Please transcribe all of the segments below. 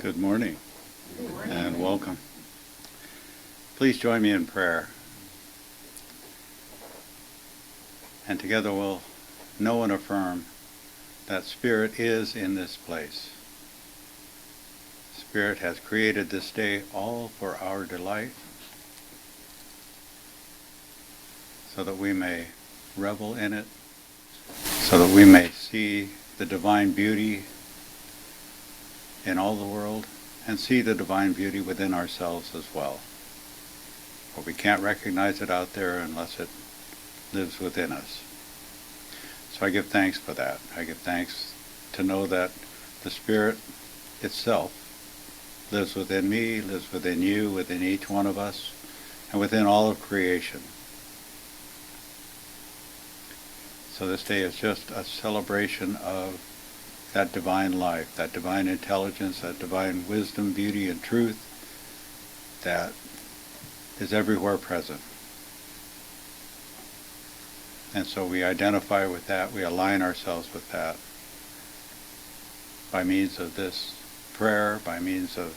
Good morning and welcome. Please join me in prayer. And together we'll know and affirm that Spirit is in this place. Spirit has created this day all for our delight, so that we may revel in it, so that we may see the divine beauty in all the world and see the divine beauty within ourselves as well. For we can't recognize it out there unless it lives within us. So I give thanks for that. I give thanks to know that the Spirit itself lives within me, lives within you, within each one of us, and within all of creation. So this day is just a celebration of that divine life, that divine intelligence, that divine wisdom, beauty, and truth that is everywhere present. And so we identify with that, we align ourselves with that by means of this prayer, by means of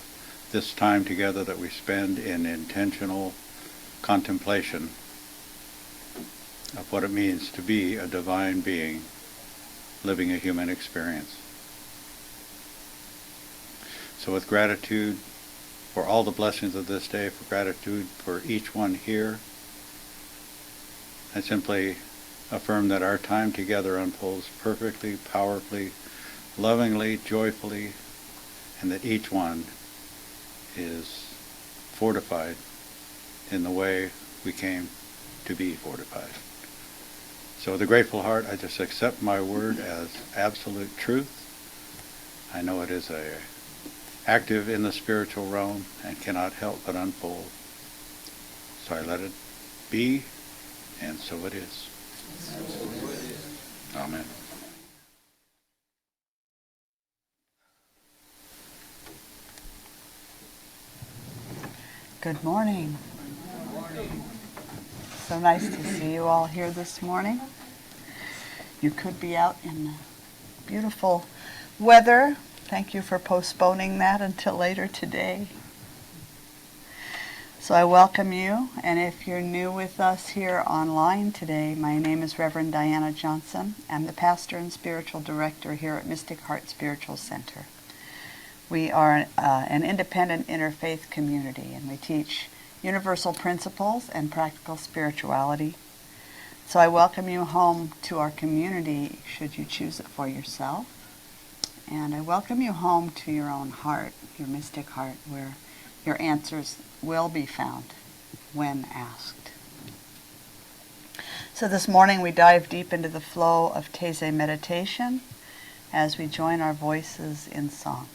this time together that we spend in intentional contemplation of what it means to be a divine being living a human experience. So with gratitude for all the blessings of this day, for gratitude for each one here, I simply affirm that our time together unfolds perfectly, powerfully, lovingly, joyfully, and that each one is fortified in the way we came to be fortified. So with a grateful heart, I just accept my word as absolute truth. I know it is active in the spiritual realm and cannot help but unfold. So I let it be, and so it is. Amen. Good morning. So nice to see you all here this morning. You could be out in the beautiful weather. Thank you for postponing that until later today. So I welcome you, and if you're new with us here online today, my name is Reverend Diana Johnson. I'm the pastor and spiritual director here at Mystic Heart Spiritual Center. We are an independent interfaith community, and we teach universal principles and practical spirituality. So I welcome you home to our community, should you choose it for yourself. And I welcome you home to your own heart, your mystic heart, where your answers will be found when asked. So this morning we dive deep into the flow of Taizé meditation as we join our voices in song.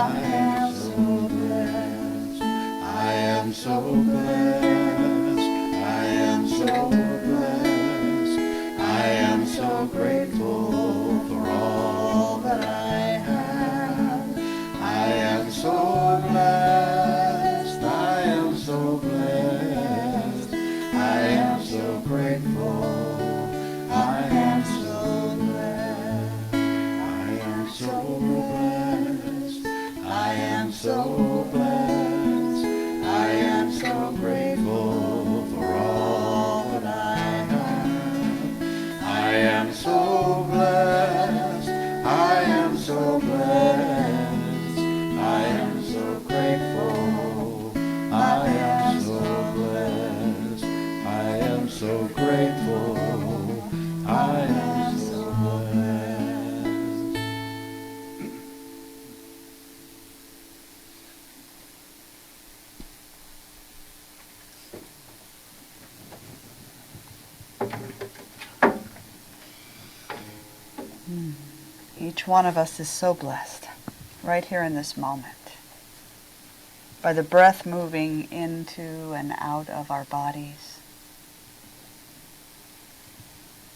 I am so blessed. I am so blessed. I am so blessed. I am so grateful for all that I have. I am so blessed. I am so blessed. I am so grateful. I am so blessed. I am so blessed. I am so blessed. I am so grateful for all that I have. I am so blessed. I am so blessed. I am so grateful. I am so blessed. I am so grateful. I am so blessed. Each one of us is so blessed right here in this moment by the breath moving into and out of our bodies,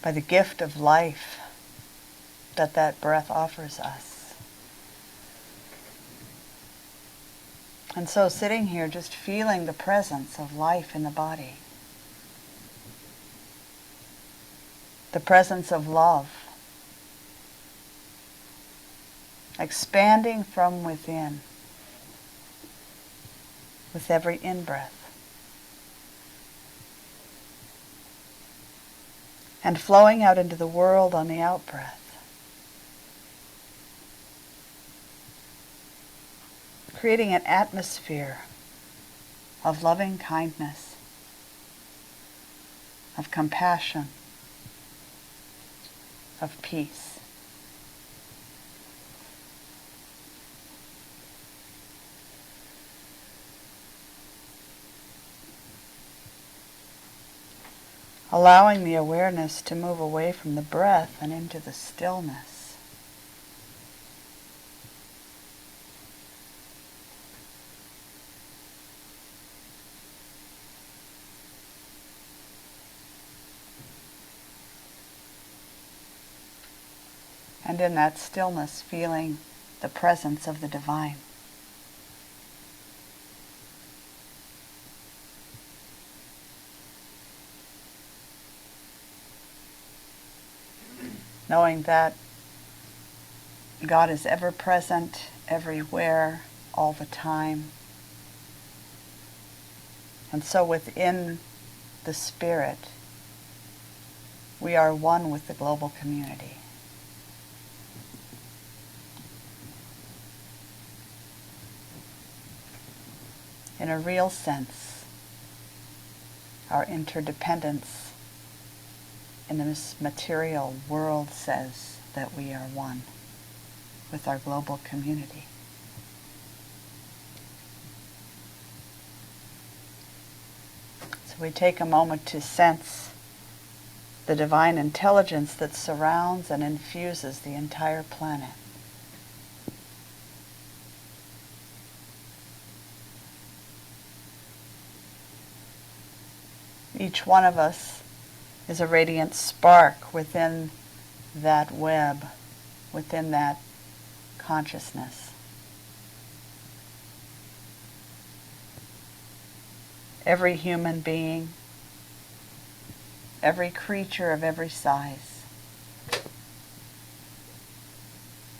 by the gift of life that breath offers us. And so sitting here just feeling the presence of life in the body, the presence of love, expanding from within with every in-breath, and flowing out into the world on the out-breath, creating an atmosphere of loving kindness, of compassion, of peace. Allowing the awareness to move away from the breath and into the stillness. And in that stillness, feeling the presence of the divine. Knowing that God is ever present, everywhere, all the time. And so within the Spirit, we are one with the global community. In a real sense, our interdependence in this material world says that we are one with our global community. So we take a moment to sense the divine intelligence that surrounds and infuses the entire planet. Each one of us is a radiant spark within that web, within that consciousness. Every human being, every creature of every size,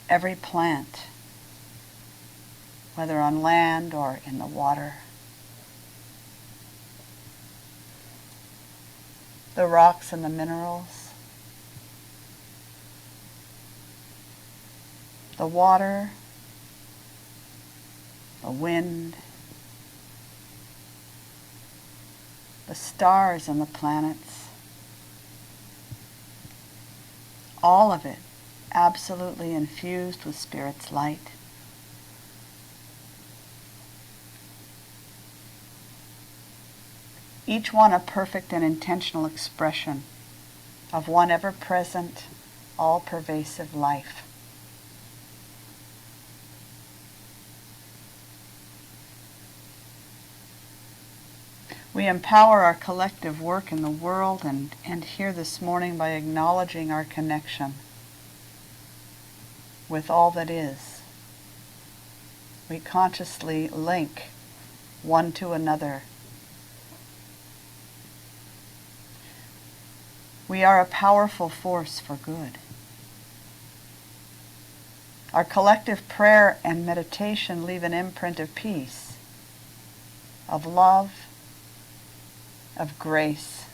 every plant, whether on land or in the water, the rocks and the minerals, the water, the wind, the stars and the planets, all of it absolutely infused with Spirit's light. Each one a perfect and intentional expression of one ever-present, all-pervasive life. We empower our collective work in the world and here this morning by acknowledging our connection with all that is. We consciously link one to another. We are a powerful force for good. Our collective prayer and meditation leave an imprint of peace, of love, of grace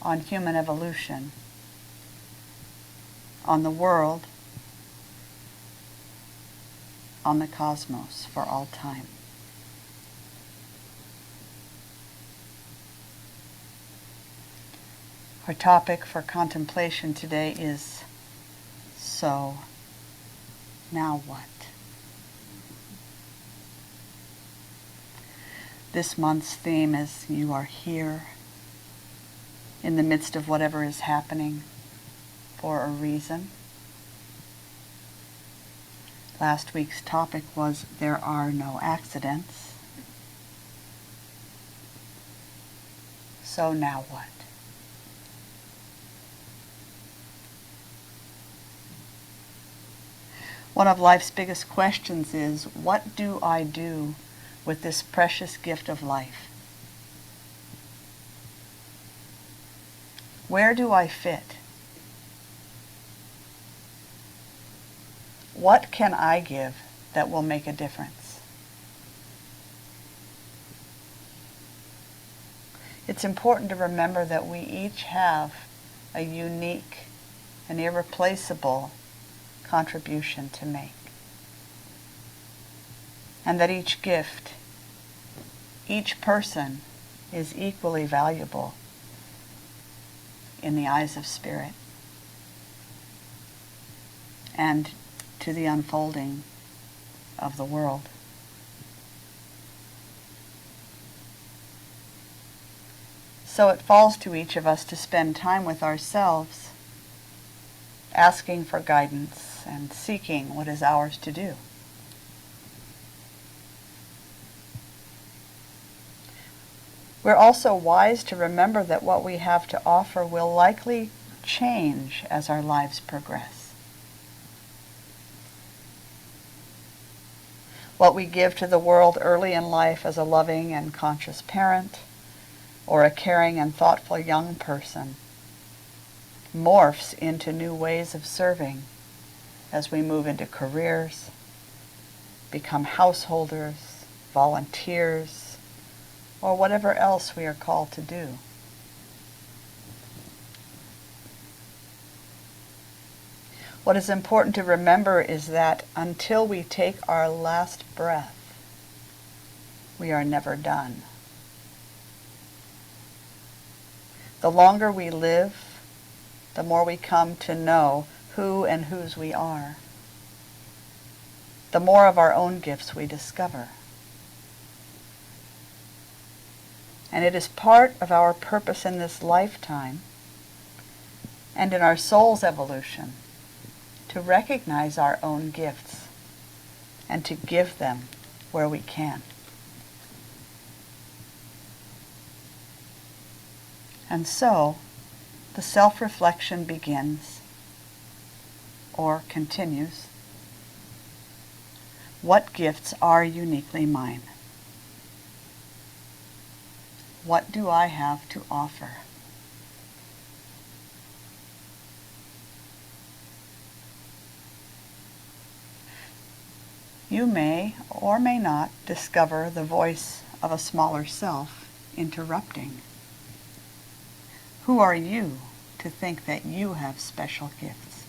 on human evolution, on the world, on the cosmos for all time. Our topic for contemplation today is, so now what? This month's theme is you are here in the midst of whatever is happening for a reason. Last week's topic was there are no accidents. So now what? One of life's biggest questions is, what do I do with this precious gift of life? Where do I fit? What can I give that will make a difference? It's important to remember that we each have a unique and irreplaceable contribution to make. And that each gift, each person is equally valuable in the eyes of Spirit and to the unfolding of the world. So it falls to each of us to spend time with ourselves, asking for guidance and seeking what is ours to do. We're also wise to remember that what we have to offer will likely change as our lives progress. What we give to the world early in life as a loving and conscious parent or a caring and thoughtful young person morphs into new ways of serving as we move into careers, become householders, volunteers, or whatever else we are called to do. What is important to remember is that until we take our last breath, we are never done. The longer we live, the more we come to know who and whose we are, the more of our own gifts we discover. And it is part of our purpose in this lifetime and in our soul's evolution to recognize our own gifts and to give them where we can. And so, the self-reflection begins, or continues. What gifts are uniquely mine? What do I have to offer? You may or may not discover the voice of a smaller self interrupting. Who are you to think that you have special gifts?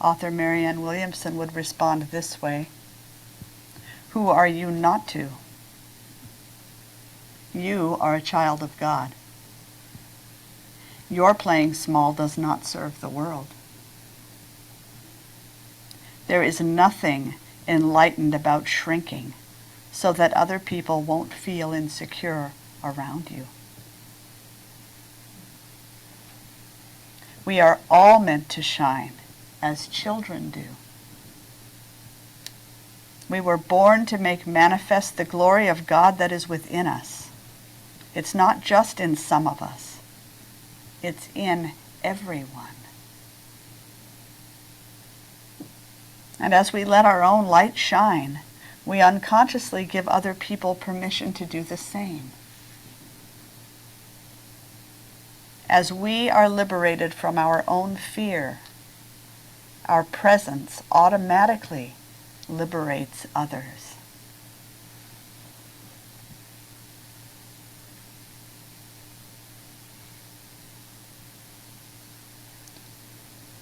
Author Marianne Williamson would respond this way: who are you not to? You are a child of God. Your playing small does not serve the world. There is nothing enlightened about shrinking so that other people won't feel insecure around you. We are all meant to shine as children do. We were born to make manifest the glory of God that is within us. It's not just in some of us. It's in everyone. And as we let our own light shine, we unconsciously give other people permission to do the same. As we are liberated from our own fear, our presence automatically liberates others.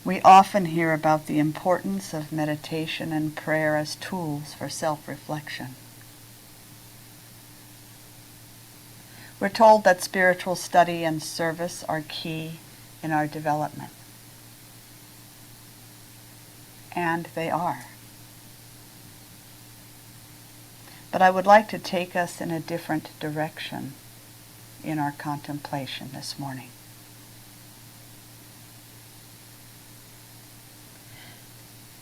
We often hear about the importance of meditation and prayer as tools for self-reflection. We're told that spiritual study and service are key in our development. And they are. But I would like to take us in a different direction in our contemplation this morning.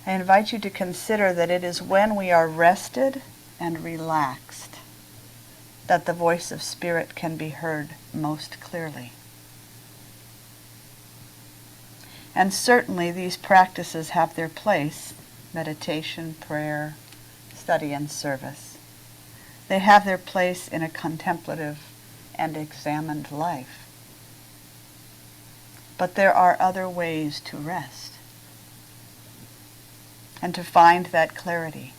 I invite you to consider that it is when we are rested and relaxed that the voice of Spirit can be heard most clearly. And certainly these practices have their place, meditation, prayer, study, and service. They have their place in a contemplative and examined life. But there are other ways to rest and to find that clarity.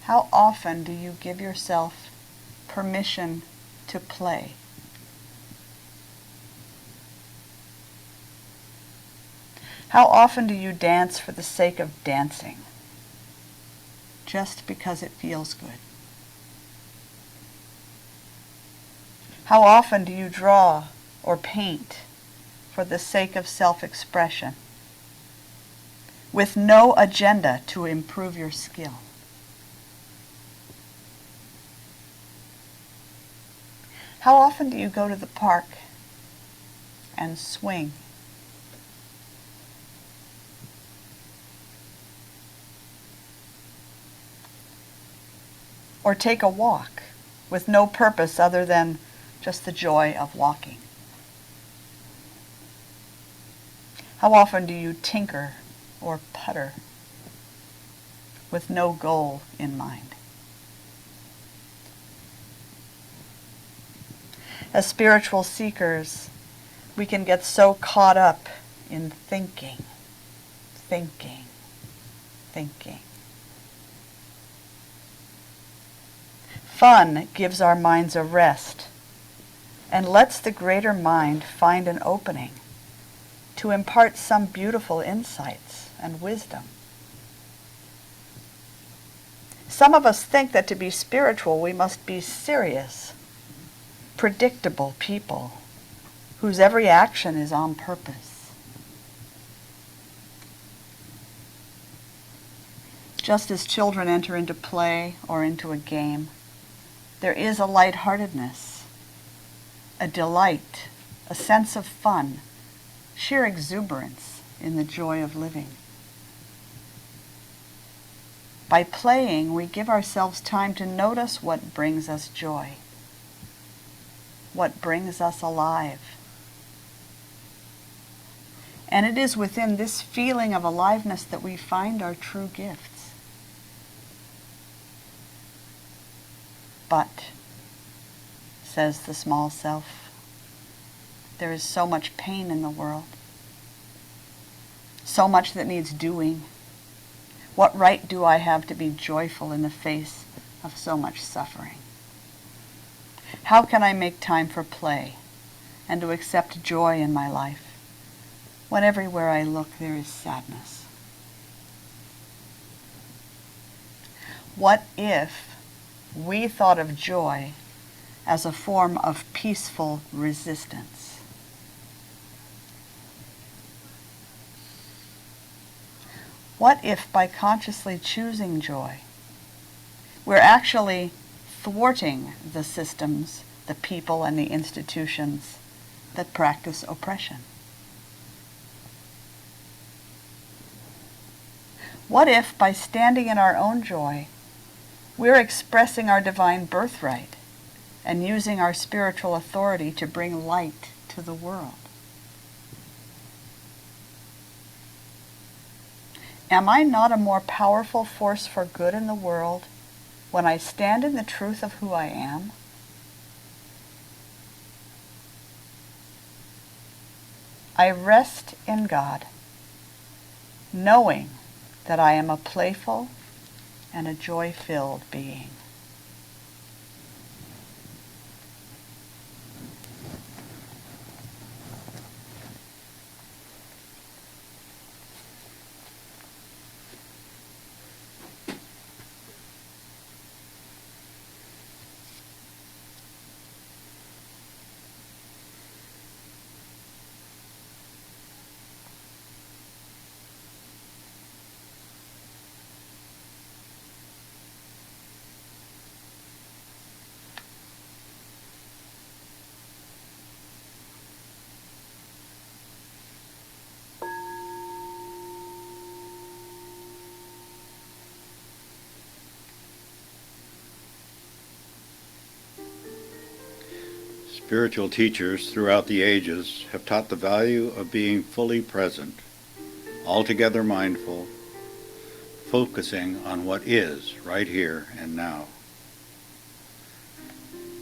How often do you give yourself permission to play? How often do you dance for the sake of dancing, just because it feels good? How often do you draw or paint for the sake of self-expression, with no agenda to improve your skill? How often do you go to the park and swing? Or take a walk with no purpose other than just the joy of walking? How often do you tinker or putter with no goal in mind? As spiritual seekers, we can get so caught up in thinking. Fun gives our minds a rest and lets the greater mind find an opening to impart some beautiful insights and wisdom. Some of us think that to be spiritual we must be serious, predictable people whose every action is on purpose. Just as children enter into play or into a game, there is a lightheartedness, a delight, a sense of fun, sheer exuberance in the joy of living. By playing, we give ourselves time to notice what brings us joy, what brings us alive. And it is within this feeling of aliveness that we find our true gifts. But, says the small self, there is so much pain in the world, so much that needs doing. What right do I have to be joyful in the face of so much suffering? How can I make time for play and to accept joy in my life when everywhere I look there is sadness? What if we thought of joy as a form of peaceful resistance? What if by consciously choosing joy, we're actually thwarting the systems, the people, and the institutions that practice oppression? What if, by standing in our own joy, we're expressing our divine birthright and using our spiritual authority to bring light to the world? Am I not a more powerful force for good in the world when I stand in the truth of who I am? I rest in God, knowing that I am a playful and a joy-filled being. Spiritual teachers throughout the ages have taught the value of being fully present, altogether mindful, focusing on what is right here and now.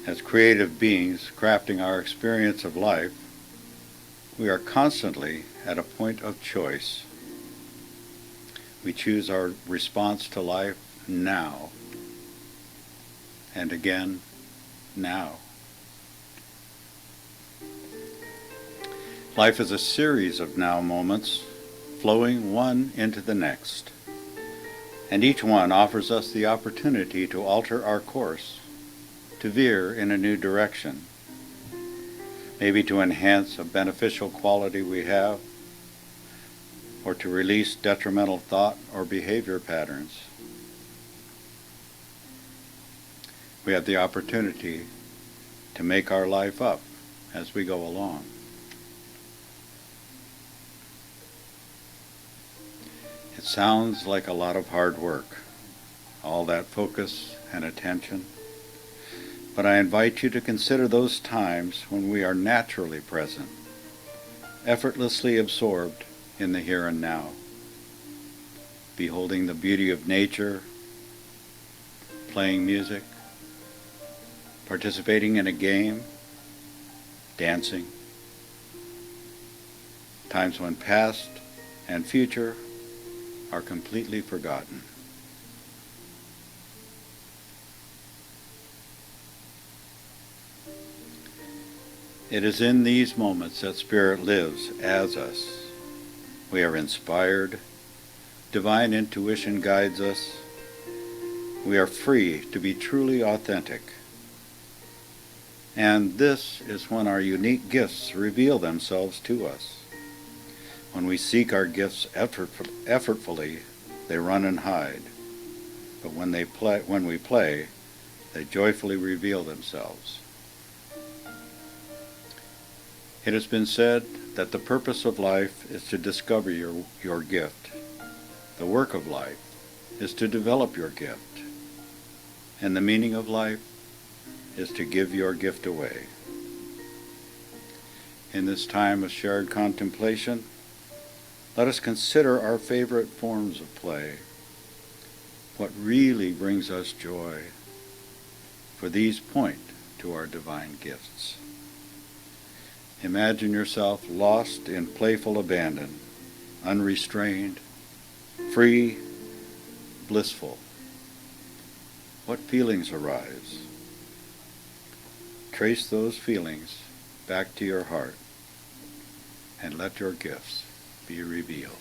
As creative beings crafting our experience of life, we are constantly at a point of choice. We choose our response to life now, and again, now. Life is a series of now moments, flowing one into the next, and each one offers us the opportunity to alter our course, to veer in a new direction, maybe to enhance a beneficial quality we have, or to release detrimental thought or behavior patterns. We have the opportunity to make our life up as we go along. It sounds like a lot of hard work, all that focus and attention, but I invite you to consider those times when we are naturally present, effortlessly absorbed in the here and now, beholding the beauty of nature, playing music, participating in a game, dancing, times when past and future are completely forgotten. It is in these moments that Spirit lives as us. We are inspired, divine intuition guides us, we are free to be truly authentic. And this is when our unique gifts reveal themselves to us. When we seek our gifts effortfully, they run and hide. But when we play, they joyfully reveal themselves. It has been said that the purpose of life is to discover your gift. The work of life is to develop your gift. And the meaning of life is to give your gift away. In this time of shared contemplation, let us consider our favorite forms of play, what really brings us joy, for these point to our divine gifts. Imagine yourself lost in playful abandon, unrestrained, free, blissful. What feelings arise? Trace those feelings back to your heart and let your gifts be revealed.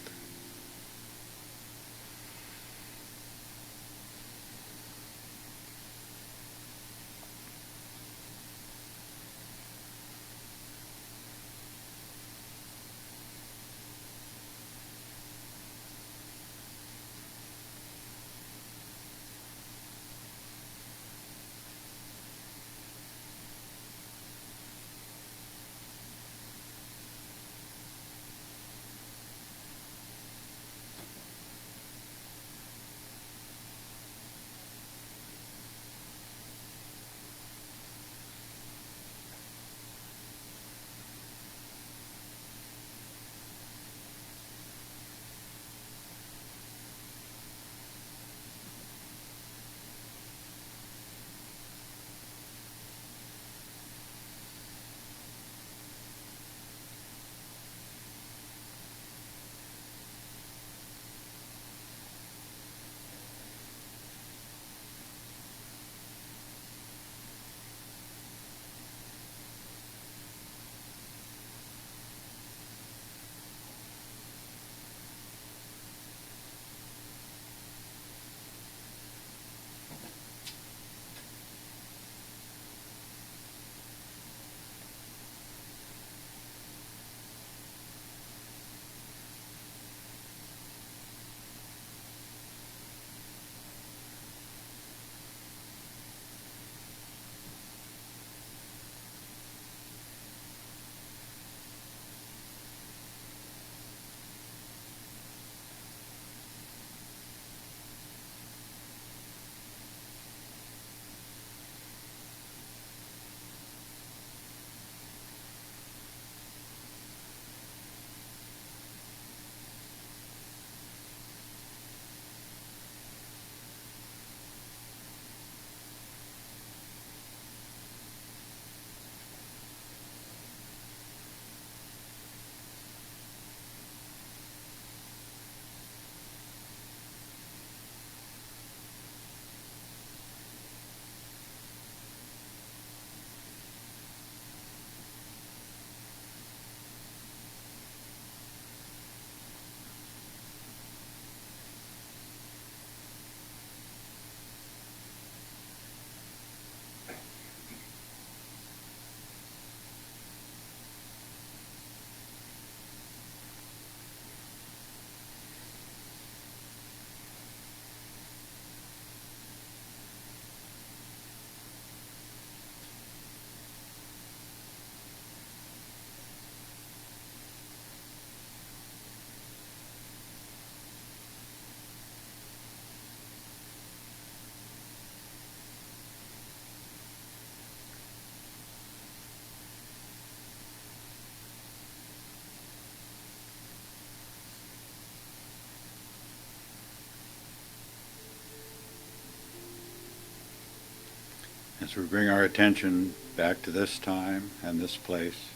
As we bring our attention back to this time and this place,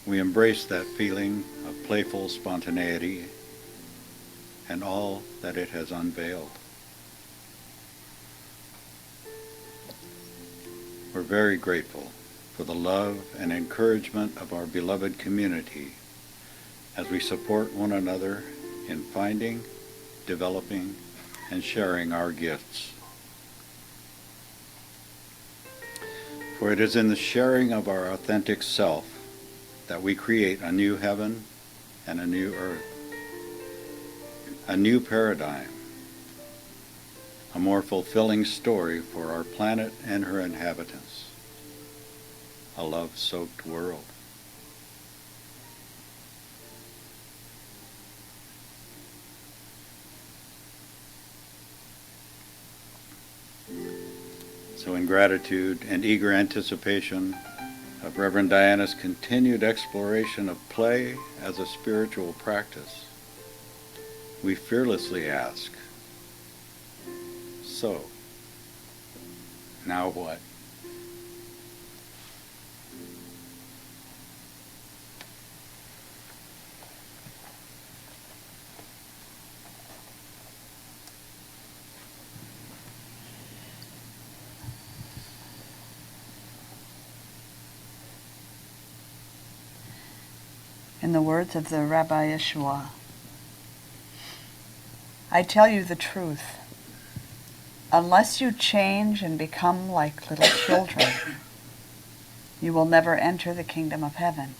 we embrace that feeling of playful spontaneity and all that it has unveiled. We're very grateful for the love and encouragement of our beloved community as we support one another in finding, developing, and sharing our gifts. For it is in the sharing of our authentic self that we create a new heaven and a new earth, a new paradigm, a more fulfilling story for our planet and her inhabitants, a love-soaked world. So in gratitude and eager anticipation of Reverend Diana's continued exploration of play as a spiritual practice, we fearlessly ask, so, now what? In the words of the Rabbi Yeshua, I tell you the truth. Unless you change and become like little children, you will never enter the kingdom of heaven.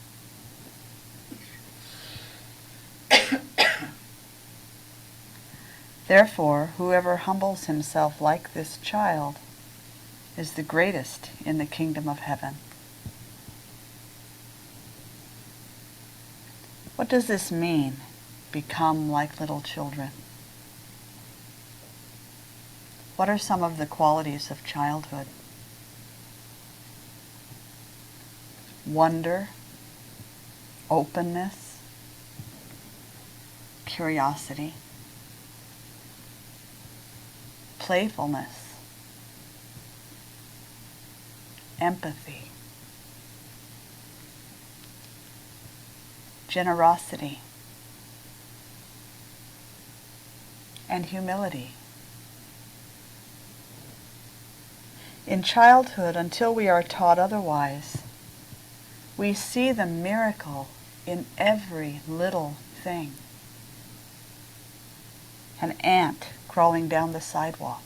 Therefore, whoever humbles himself like this child is the greatest in the kingdom of heaven. What does this mean, become like little children? What are some of the qualities of childhood? Wonder, openness, curiosity, playfulness, empathy, generosity, and humility. In childhood, until we are taught otherwise, we see the miracle in every little thing. An ant crawling down the sidewalk,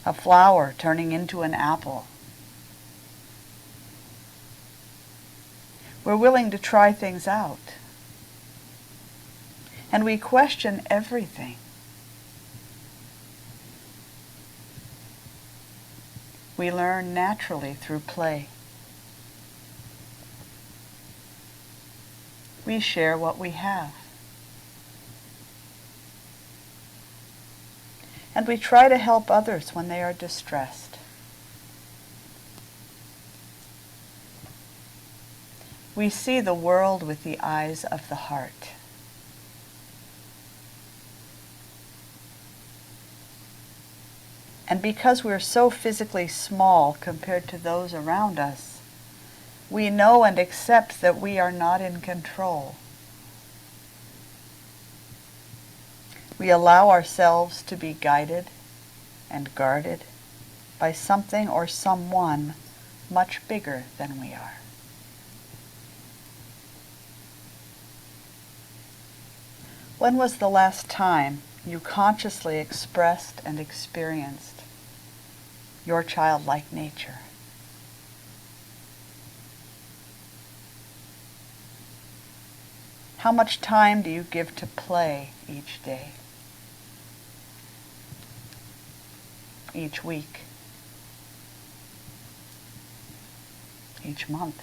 a flower turning into an apple. We're willing to try things out, and we question everything. We learn naturally through play. We share what we have. And we try to help others when they are distressed. We see the world with the eyes of the heart. And because we're so physically small compared to those around us, we know and accept that we are not in control. We allow ourselves to be guided and guarded by something or someone much bigger than we are. When was the last time you consciously expressed and experienced your childlike nature? How much time do you give to play each day, each week, each month?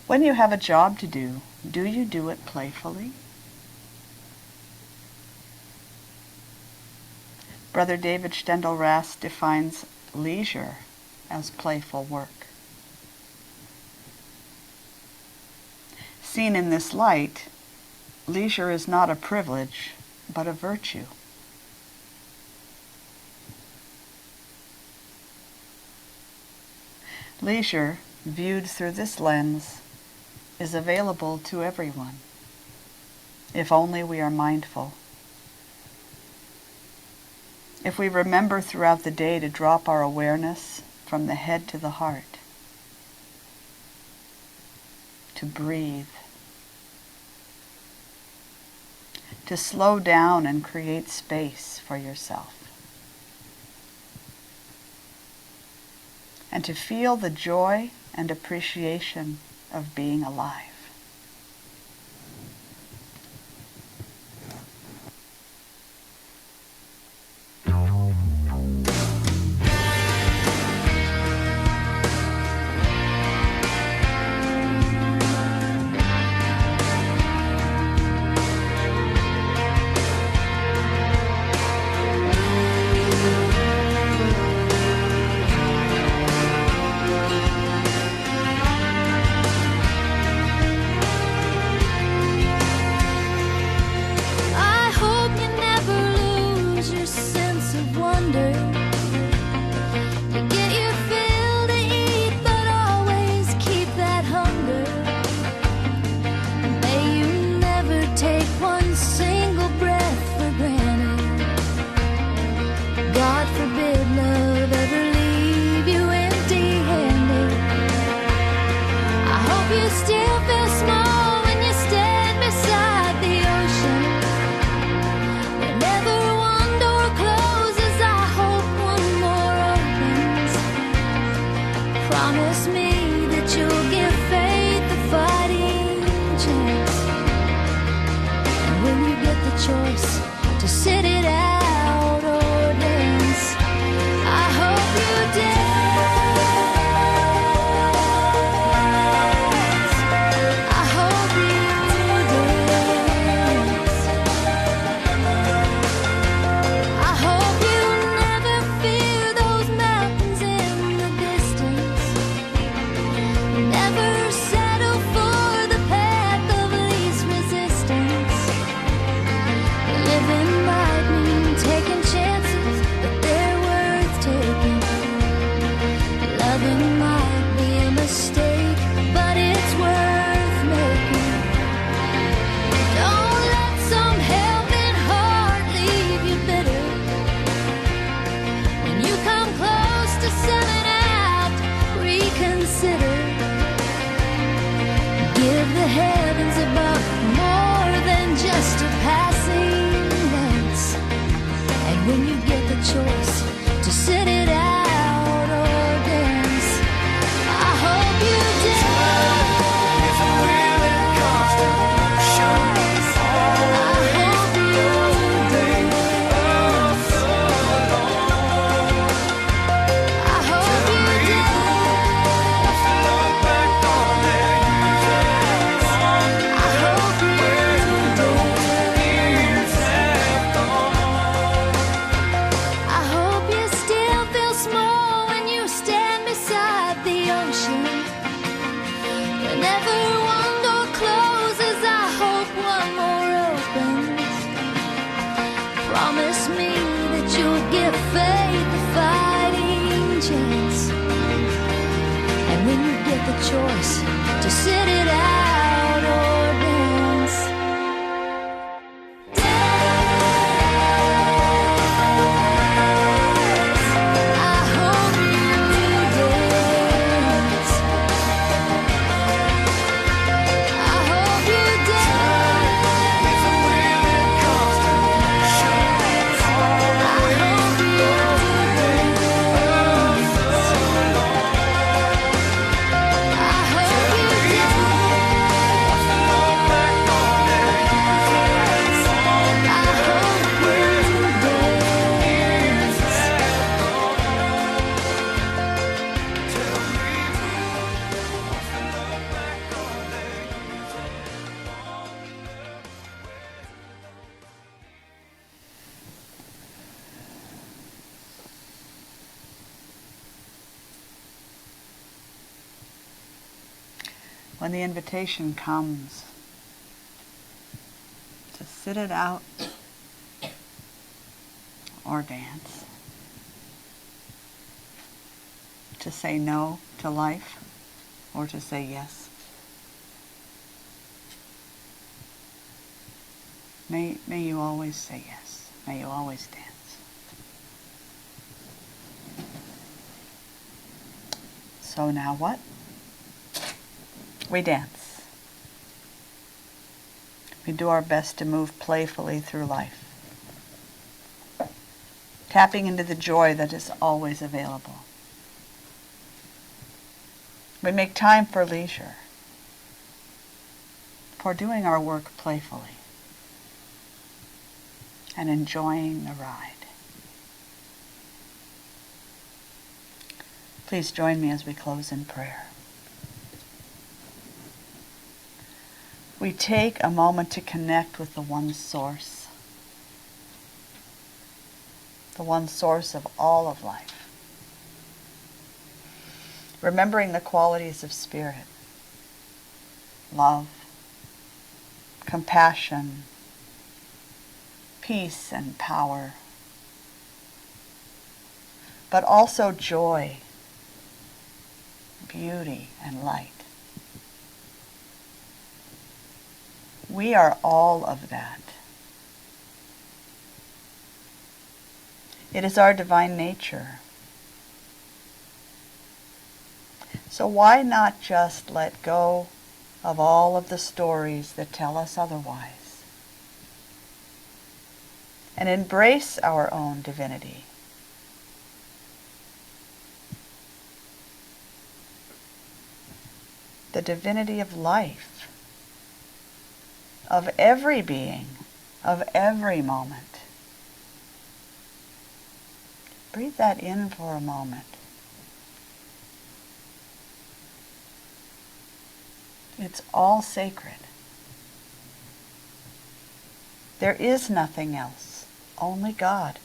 When you have a job to do you do it playfully? Brother David Stendel-Rast defines leisure as playful work. Seen in this light, leisure is not a privilege, but a virtue. Leisure, viewed through this lens, is available to everyone, if only we are mindful. If we remember throughout the day to drop our awareness from the head to the heart, to breathe, to slow down and create space for yourself, and to feel the joy and appreciation of being alive. choice to sit it out or dance. Dance. I hope you dance. I hope you dance. I hope you dance. I hope you When the invitation comes to sit it out or dance. To say no to life or to say yes. May you always say yes. May you always dance. So now what? We dance. We do our best to move playfully through life, tapping into the joy that is always available. We make time for leisure, for doing our work playfully and enjoying the ride. Please join me as we close in prayer. We take a moment to connect with the one source of all of life, remembering the qualities of spirit, love, compassion, peace and power, but also joy, beauty and light. We are all of that. It is our divine nature. So why not just let go of all of the stories that tell us otherwise and embrace our own divinity? The divinity of life, of every being, of every moment. Breathe that in for a moment. It's all sacred. There is nothing else, only God,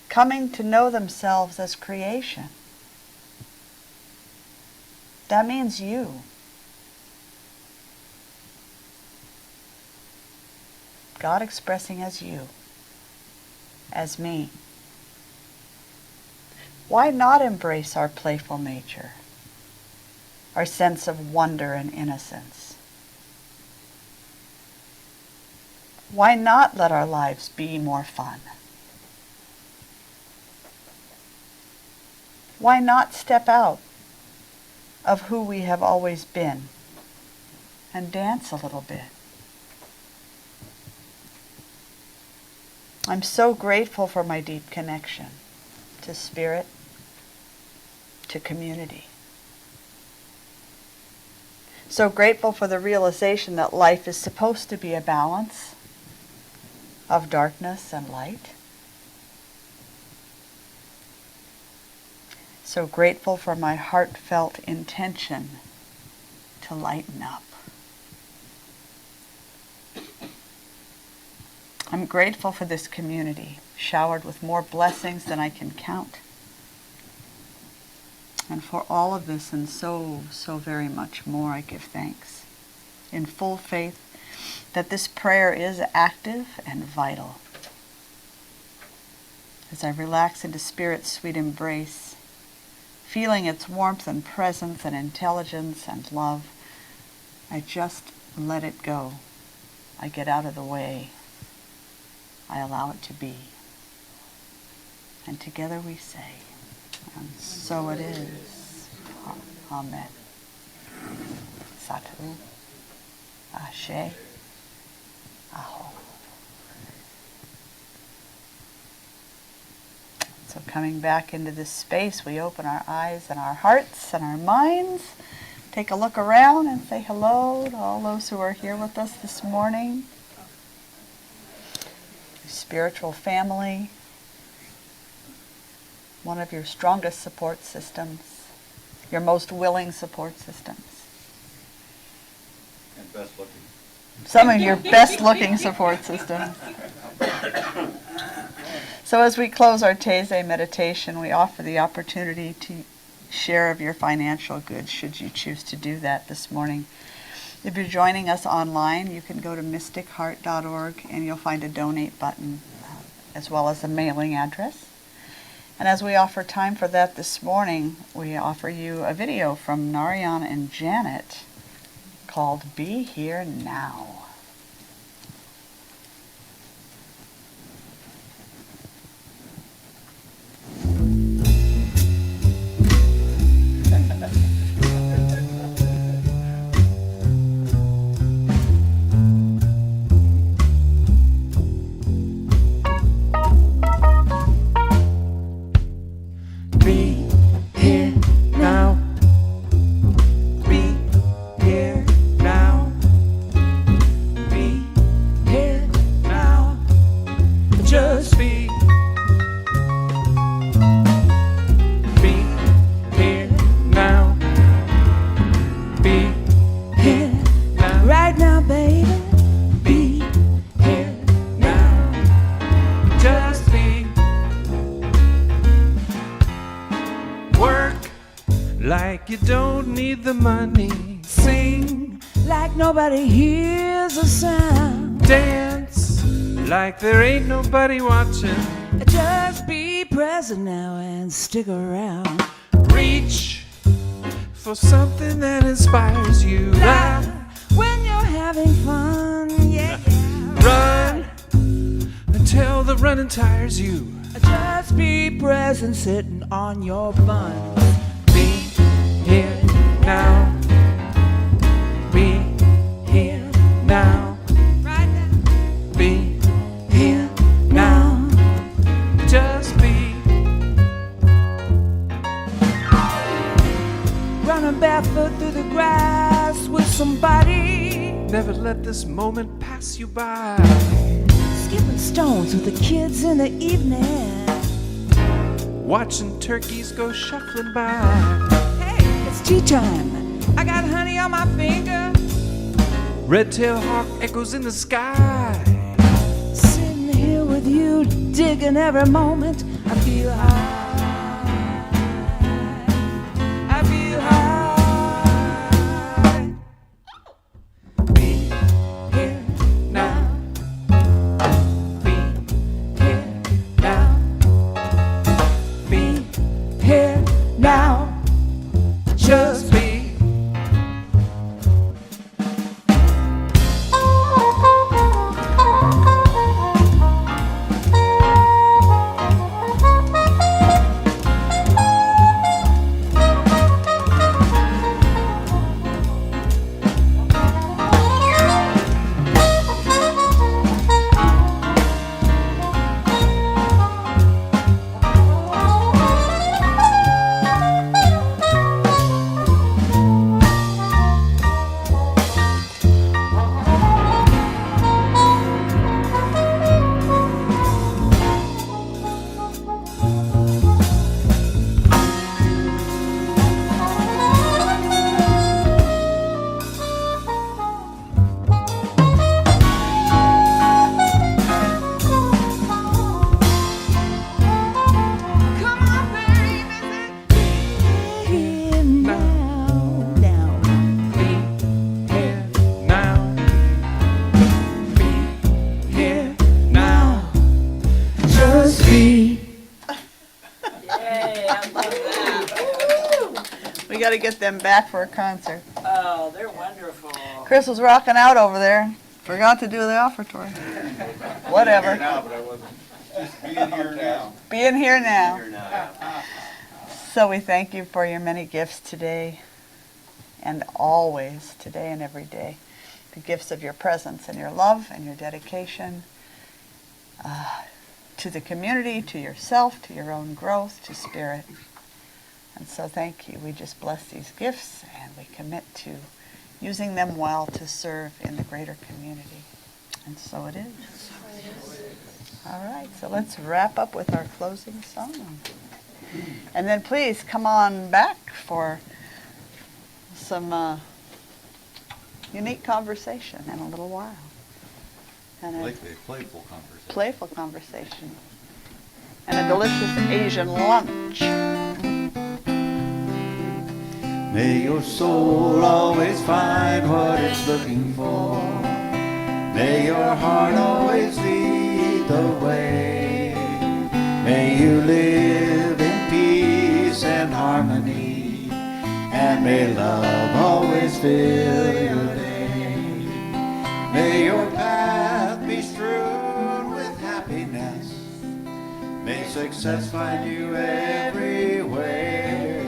coming to know themselves as creation. That means you. God expressing as you, as me. Why not embrace our playful nature, our sense of wonder and innocence? Why not let our lives be more fun? Why not step out of who we have always been and dance a little bit? I'm so grateful for my deep connection to spirit, to community. So grateful for the realization that life is supposed to be a balance of darkness and light. So grateful for my heartfelt intention to lighten up. I'm grateful for this community, showered with more blessings than I can count. And for all of this and so very much more, I give thanks, in full faith that this prayer is active and vital. As I relax into Spirit's sweet embrace, feeling its warmth and presence and intelligence and love, I just let it go. I get out of the way. I allow it to be. And together we say, and so it is. Amen. Satu. Ashe. Aho. So coming back into this space, we open our eyes and our hearts and our minds. Take a look around and say hello to all those who are here with us this morning. Spiritual family, one of your strongest support systems, your most willing support systems. And best looking. Some of your best looking support systems. So as we close our Taizé meditation, we offer the opportunity to share of your financial goods, should you choose to do that this morning. If you're joining us online, you can go to mysticheart.org and you'll find a donate button. as well as a mailing address. And as we offer time for that this morning, we offer you a video from Narayan and Janet called Be Here Now. Be here now. Be here now. Be here now. Just be. Be here now. Be here now. Right now, baby. Be here now. Just be. Work like you don't need the money. Sing, Like nobody hears a sound. dance like there ain't nobody watching. Just be present now and stick around. Reach for something that inspires you. Laugh Laugh, when you're having fun. Yeah, yeah. run until the running tires you. Just be present sitting on your bun. Be here now. Be here now. Right now. Be here now. Just be. Running barefoot through the grass with somebody. Never let this moment pass you by. Skipping stones with the kids in the evening. Watching turkeys go shuffling by. Hey, it's tea time. I got honey on my finger. Red-tailed hawk echoes in the sky. Sitting here with you, digging every moment. I feel high. I feel high. Be here now. Be here now. Be Here now. just be. Come on, baby. Here now. Now. Be here now. Be here now. Just be. We got to get them back for a concert. Oh, they're wonderful. Chris was rocking out over there. Forgot to do the offertory. Whatever. Being here now. So we thank you for your many gifts today and always, today and every day. The gifts of your presence and your love and your dedication to the community, to yourself, to your own growth, to spirit. And so thank you. We just bless these gifts and we commit to using them well to serve in the greater community. And so it is. All right, so let's wrap up with our closing song. And then please come on back for some unique conversation in a little while. And a playful conversation. And a delicious Asian lunch. May your soul always find what it's looking for. May your heart always lead the way. May you live in peace and harmony, and may love always fill your day. May your path be strewn with happiness. May success find you everywhere.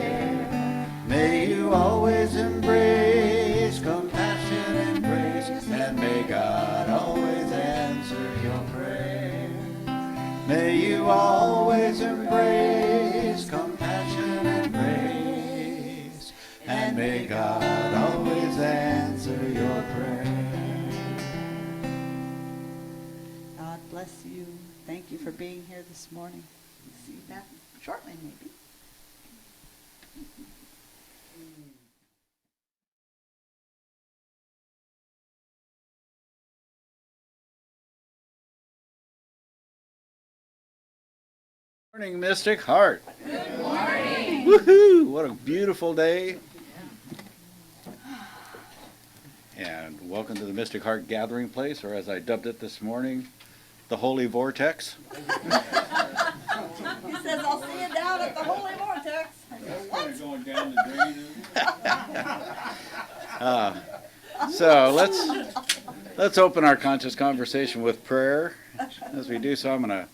May you always embrace compassion and grace, and may God always answer your prayer. May you always embrace compassion and grace, and may God always answer your prayer. God bless you. Thank you for being here this morning. See you back shortly, maybe. Morning, Mystic Heart. Good morning. Woohoo! What a beautiful day. And welcome to the Mystic Heart Gathering Place, or as I dubbed it this morning, the Holy Vortex. He says, I'll see you down at the Holy Vortex. I go, what? Going down the drain. So let's open our conscious conversation with prayer. As we do so, I'm going to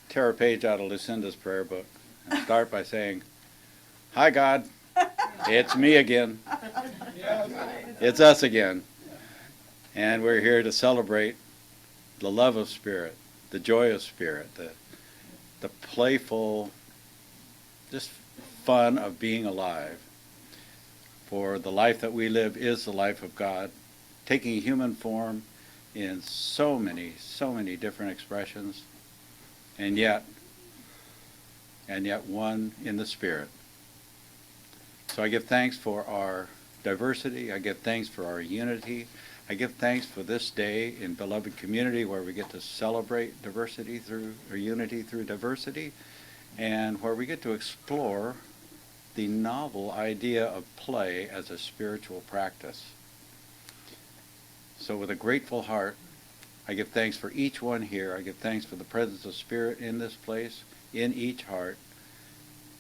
tear a page out of Lucinda's prayer book and start by saying, "Hi God, it's me again. It's us again. And we're here to celebrate the love of Spirit, the joy of Spirit, the playful, just fun of being alive. For the life that we live is the life of God, taking human form in so many different expressions, and yet one in the Spirit. So I give thanks for our diversity. I give thanks for our unity. I give thanks for this day in beloved community where we get to celebrate diversity through, or unity through diversity, and where we get to explore the novel idea of play as a spiritual practice. So with a grateful heart, I give thanks for each one here. I give thanks for the presence of Spirit in this place, in each heart.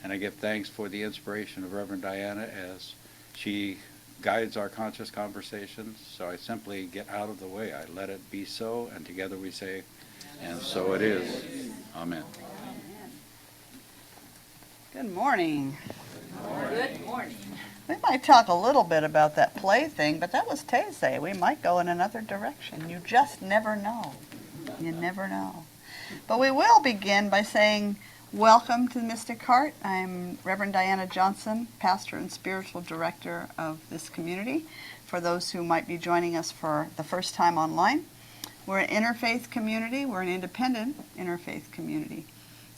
And I give thanks for the inspiration of Reverend Diana as she guides our conscious conversations. So I simply get out of the way. I let it be so, and together we say, and so it is. Amen. Good morning. Good morning. We might talk a little bit about that play thing, but that was Taizé. We might go in another direction. You just never know. You never know. But we will begin by saying, welcome to the Mystic Heart. I'm Reverend Diana Johnson, pastor and spiritual director of this community. For those who might be joining us for the first time online, we're an interfaith community. We're an independent interfaith community.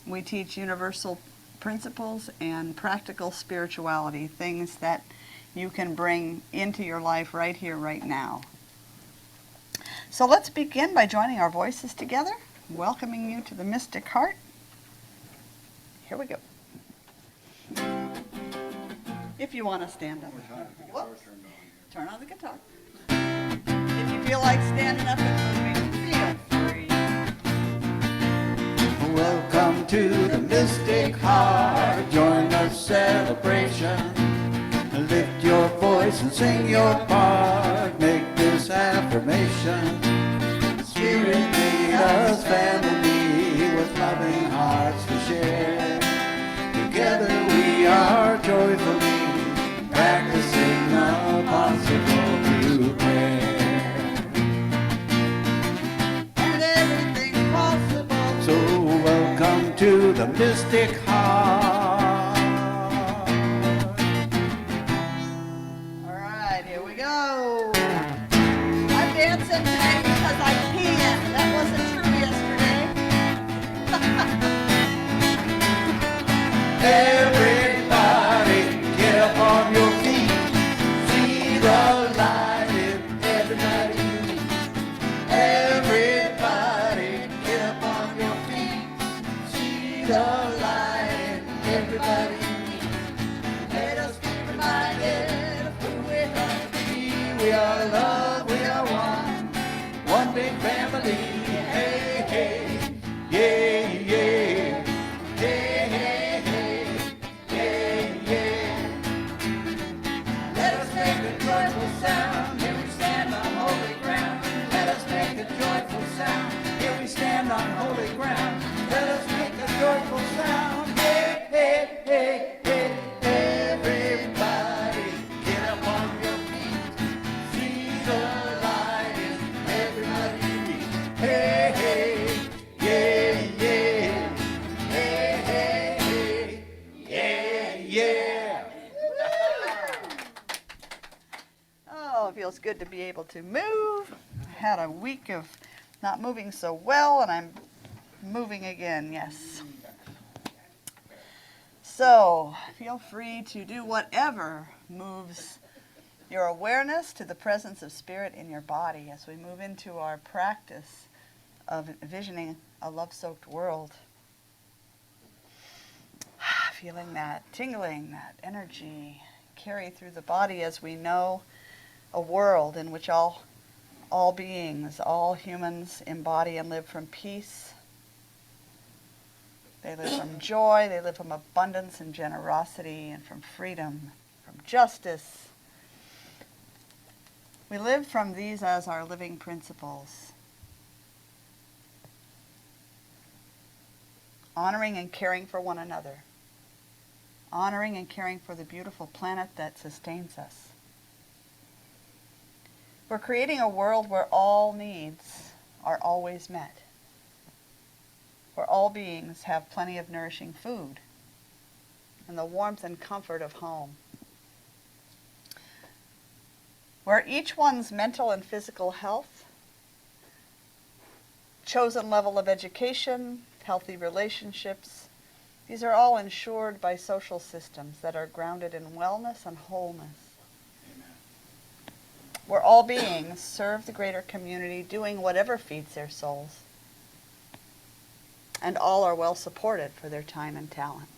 We teach universal principles and practical spirituality, things that you can bring into your life right here, right now. So let's begin by joining our voices together, welcoming you to the Mystic Heart. Here we go. If you want to stand up. Whoops. Turn on the guitar. If you feel like standing up and moving, feel free. Welcome to the Mystic Heart. Join the celebration. Lift your voice and sing your part. Make this affirmation. Spirit made us family with loving hearts to share. Together we are joyfully practicing the possible through prayer. And everything's possible. So welcome to the Mystic Heart. All right, here we go. I'm dancing today because I can. That wasn't true yesterday. Everybody get up on your feet. See the light in everybody you meet. Everybody get up on your feet. See the light feels good to be able to move. I had a week of not moving so well, and I'm moving again, yes. So feel free to do whatever moves your awareness to the presence of spirit in your body as we move into our practice of envisioning a love-soaked world. Feeling that tingling, that energy carry through the body as we know a world in which all beings, all humans embody and live from peace. They live from joy, they live from abundance and generosity, and from freedom, from justice. We live from these as our living principles, honoring and caring for one another, honoring and caring for the beautiful planet that sustains us. We're creating a world where all needs are always met, where all beings have plenty of nourishing food and the warmth and comfort of home, where each one's mental and physical health, chosen level of education, healthy relationships, these are all ensured by social systems that are grounded in wellness and wholeness, where all beings serve the greater community doing whatever feeds their souls, and all are well supported for their time and talent.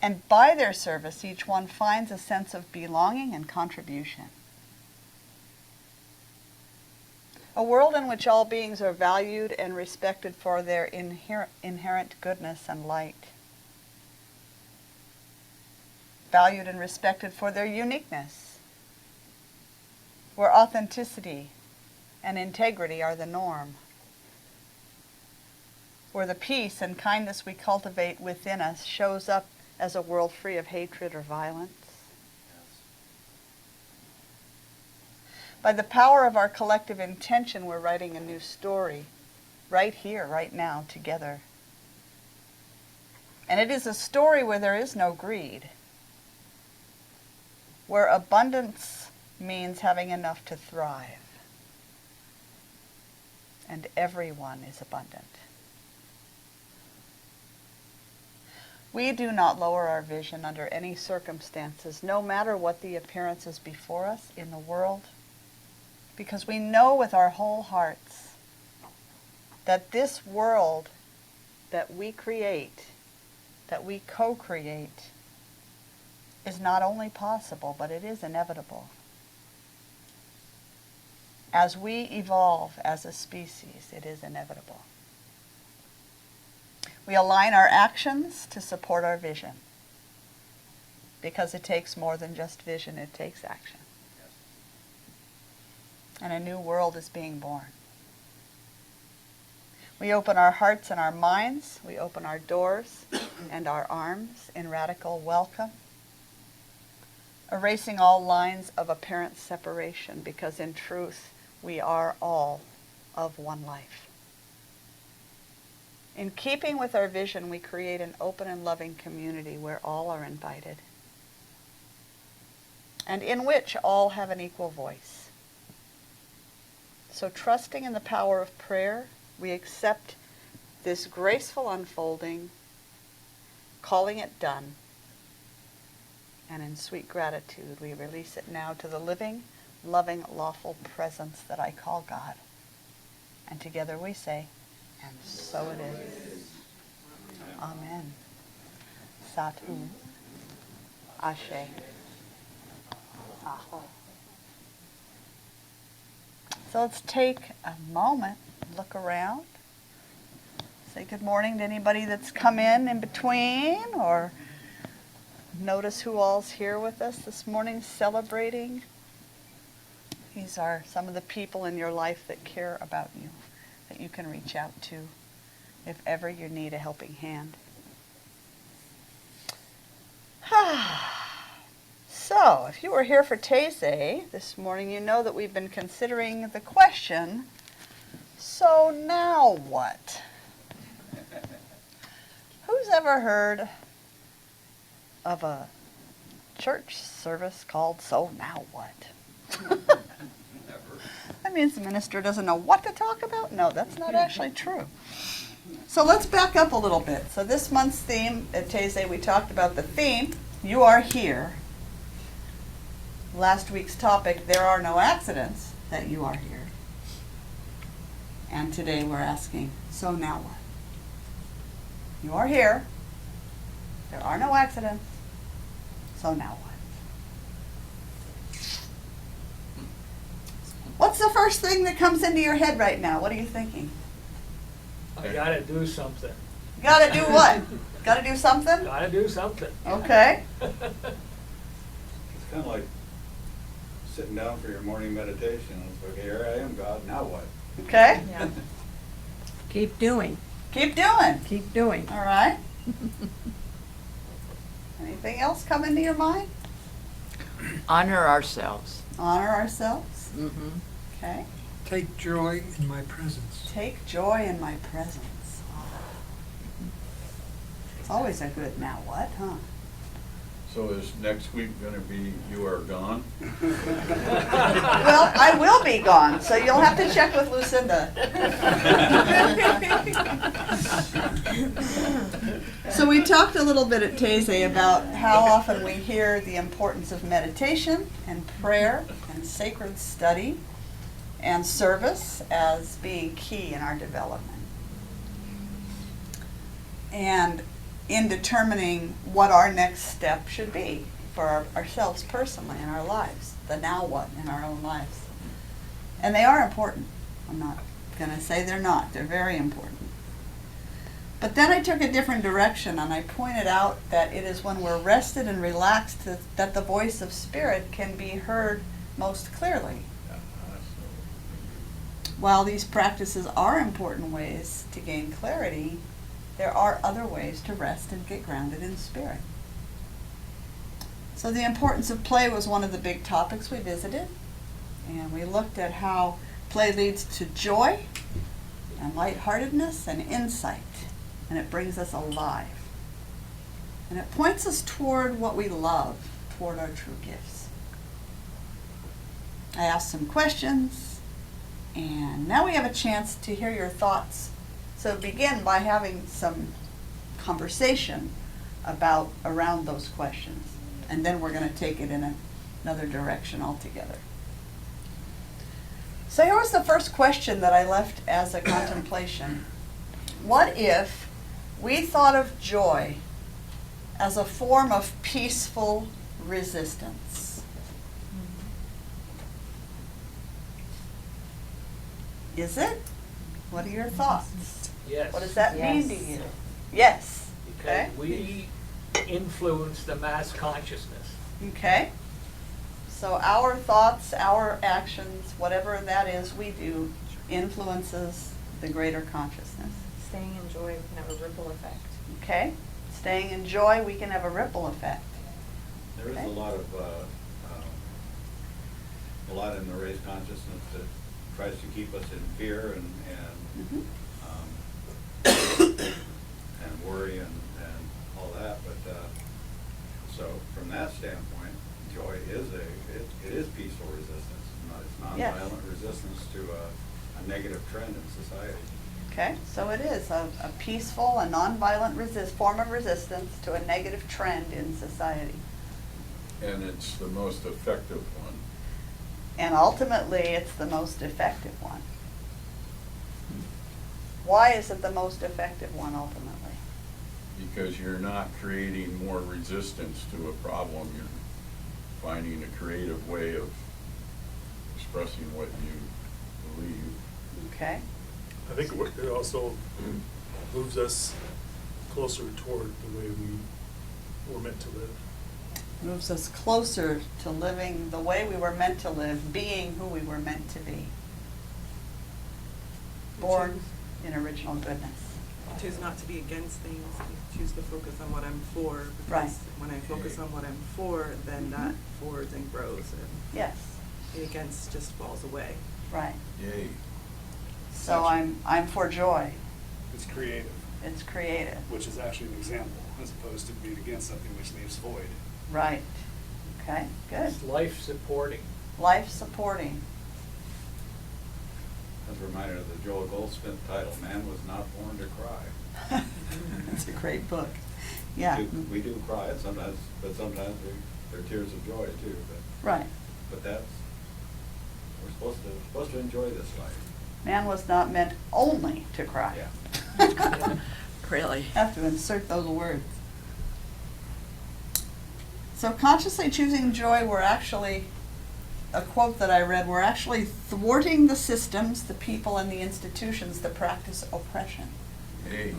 And by their service, each one finds a sense of belonging and contribution. A world in which all beings are valued and respected for their inherent goodness and light. Valued and respected for their uniqueness, where authenticity and integrity are the norm, where the peace and kindness we cultivate within us shows up as a world free of hatred or violence. By the power of our collective intention, we're writing a new story, right here, right now, together. And it is a story where there is no greed, where abundance means having enough to thrive, and everyone is abundant. We do not lower our vision under any circumstances, no matter what the appearances before us in the world, because we know with our whole hearts that this world that we create, that we co-create, is not only possible, but it is inevitable. As we evolve as a species, it is inevitable. We align our actions to support our vision, because it takes more than just vision, it takes action. And a new world is being born. We open our hearts and our minds, we open our doors and our arms in radical welcome, erasing all lines of apparent separation, because in truth, we are all of one life. In keeping with our vision, we create an open and loving community where all are invited, and in which all have an equal voice. So trusting in the power of prayer, we accept this graceful unfolding, calling it done, and in sweet gratitude, we release it now to the living, loving, lawful presence that I call God. And together we say, and so it is. Amen. Satu. Ashe. Aho. So let's take a moment, look around, say good morning to anybody that's come in between, or notice who all's here with us this morning celebrating. These are some of the people in your life that care about you, that you can reach out to if ever you need a helping hand. So, if you were here for Taizé this morning, you know that we've been considering the question, so now what? Who's ever heard of a church service called So Now What? That means the minister doesn't know what to talk about? No, that's not actually true. So let's back up a little bit. So this month's theme at Taizé, we talked about the theme, You Are Here. Last week's topic, There Are No Accidents, that you are here. And today we're asking, so now what? You are here. There are no accidents. So now what? What's the first thing that comes into your head right now? What are you thinking? I gotta do something. Gotta do what? Gotta do something? Gotta do something. Okay. It's kind of like sitting down for your morning meditation. It's okay, here I am, God, now what? Okay. Yeah. Keep doing. Keep doing. Keep doing. All right. Anything else come into your mind? Honor ourselves. Honor ourselves. Mm-hmm. Okay. Take joy in my presence. Take joy in my presence. It's always a good now what, huh? So is next week gonna be You Are Gone? Well, I will be gone, so you'll have to check with Lucinda. So we talked a little bit at Taizé about how often we hear the importance of meditation and prayer and sacred study and service as being key in our development. And in determining what our next step should be for ourselves personally in our lives, the now what in our own lives. And they are important. I'm not going to say they're not. They're very important. But then I took a different direction and I pointed out that it is when we're rested and relaxed that the voice of Spirit can be heard most clearly. While these practices are important ways to gain clarity, there are other ways to rest and get grounded in Spirit. So the importance of play was one of the big topics we visited, and we looked at how play leads to joy and lightheartedness and insight, and it brings us alive. And it points us toward what we love, toward our true gifts. I asked some questions, and now we have a chance to hear your thoughts. So begin by having some conversation around those questions. And then we're going to take it in another direction altogether. So here was the first question that I left as a contemplation. What if we thought of joy as a form of peaceful resistance? Is it? What are your thoughts? Yes. What does that mean to Yes. you? Yes. Because Okay. we influence the mass consciousness. Okay. So our thoughts, our actions, whatever that is we do, influences the greater consciousness. Staying in joy can have a ripple effect. Okay? Staying in joy, we can have a ripple effect. There is Okay. a lot in the raised consciousness that tries to keep us in fear and Mhm. and worry and all that, but so from that standpoint, joy is it is peaceful resistance. It's Yes. nonviolent resistance to a negative trend in society. Okay, so it is a peaceful and nonviolent form of resistance to a negative trend in society. And it's the most effective one. And ultimately, it's the most effective one. Why is it the most effective one ultimately? Because you're not creating more resistance to a problem, you're finding a creative way of expressing what you believe. Okay, I think it also moves us closer toward the way we were meant to live. moves us closer to living the way we were meant to live, being who we were meant to be. Born in original goodness. Choose not to be against things, choose to focus on what I'm for. Right. Because when I focus on what I'm for, then that forwards and grows, and Yes, the against just falls away. right. Yay. So I'm for joy. It's creative, It's creative. which is actually an example, as opposed to being against something which leaves void. Right. Okay, good. It's life supporting. Life supporting. I was reminded of the Joel Goldsmith title, Man Was Not Born to Cry. It's a great book. Yeah. We do cry sometimes, but sometimes they're tears of joy too. Right. But that's, we're supposed to enjoy this life. Man was not meant only to cry. Yeah. Really? Have to insert those words. So consciously choosing joy, we're actually, a quote that I read, we're actually thwarting the systems, the people, and the institutions that practice oppression. Hey,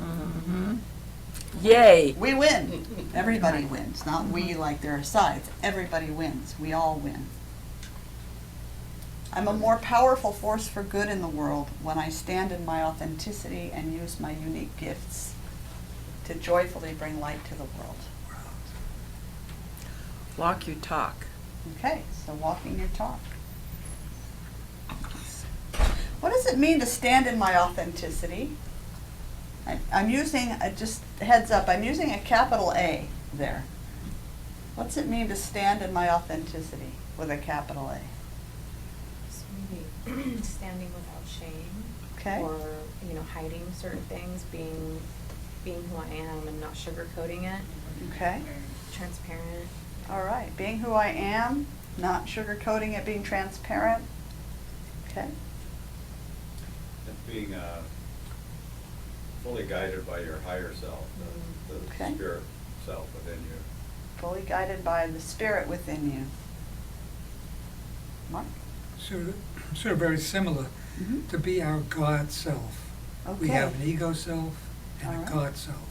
Yay. We win. Everybody wins. Not we like there are sides. Everybody wins. We all win. I'm a more powerful force for good in the world when I stand in my authenticity and use my unique gifts to joyfully bring light to the world. Walk your talk. Okay, so walking your talk. What does it mean to stand in my authenticity? I'm using, just heads up, I'm using a capital A there. What's it mean to stand in my authenticity with a capital A? So maybe standing without shame. Okay. Or, hiding certain things, being who I am and not sugarcoating it. Okay. Transparent. All right. Being who I am, not sugarcoating it, being transparent. Okay. And being fully guided by your higher self, the Okay. spirit self within you. Fully guided by the spirit within you. Mark? Sort of very similar, Mhm. to be our God self. We Okay. have an ego self and All a right. God self.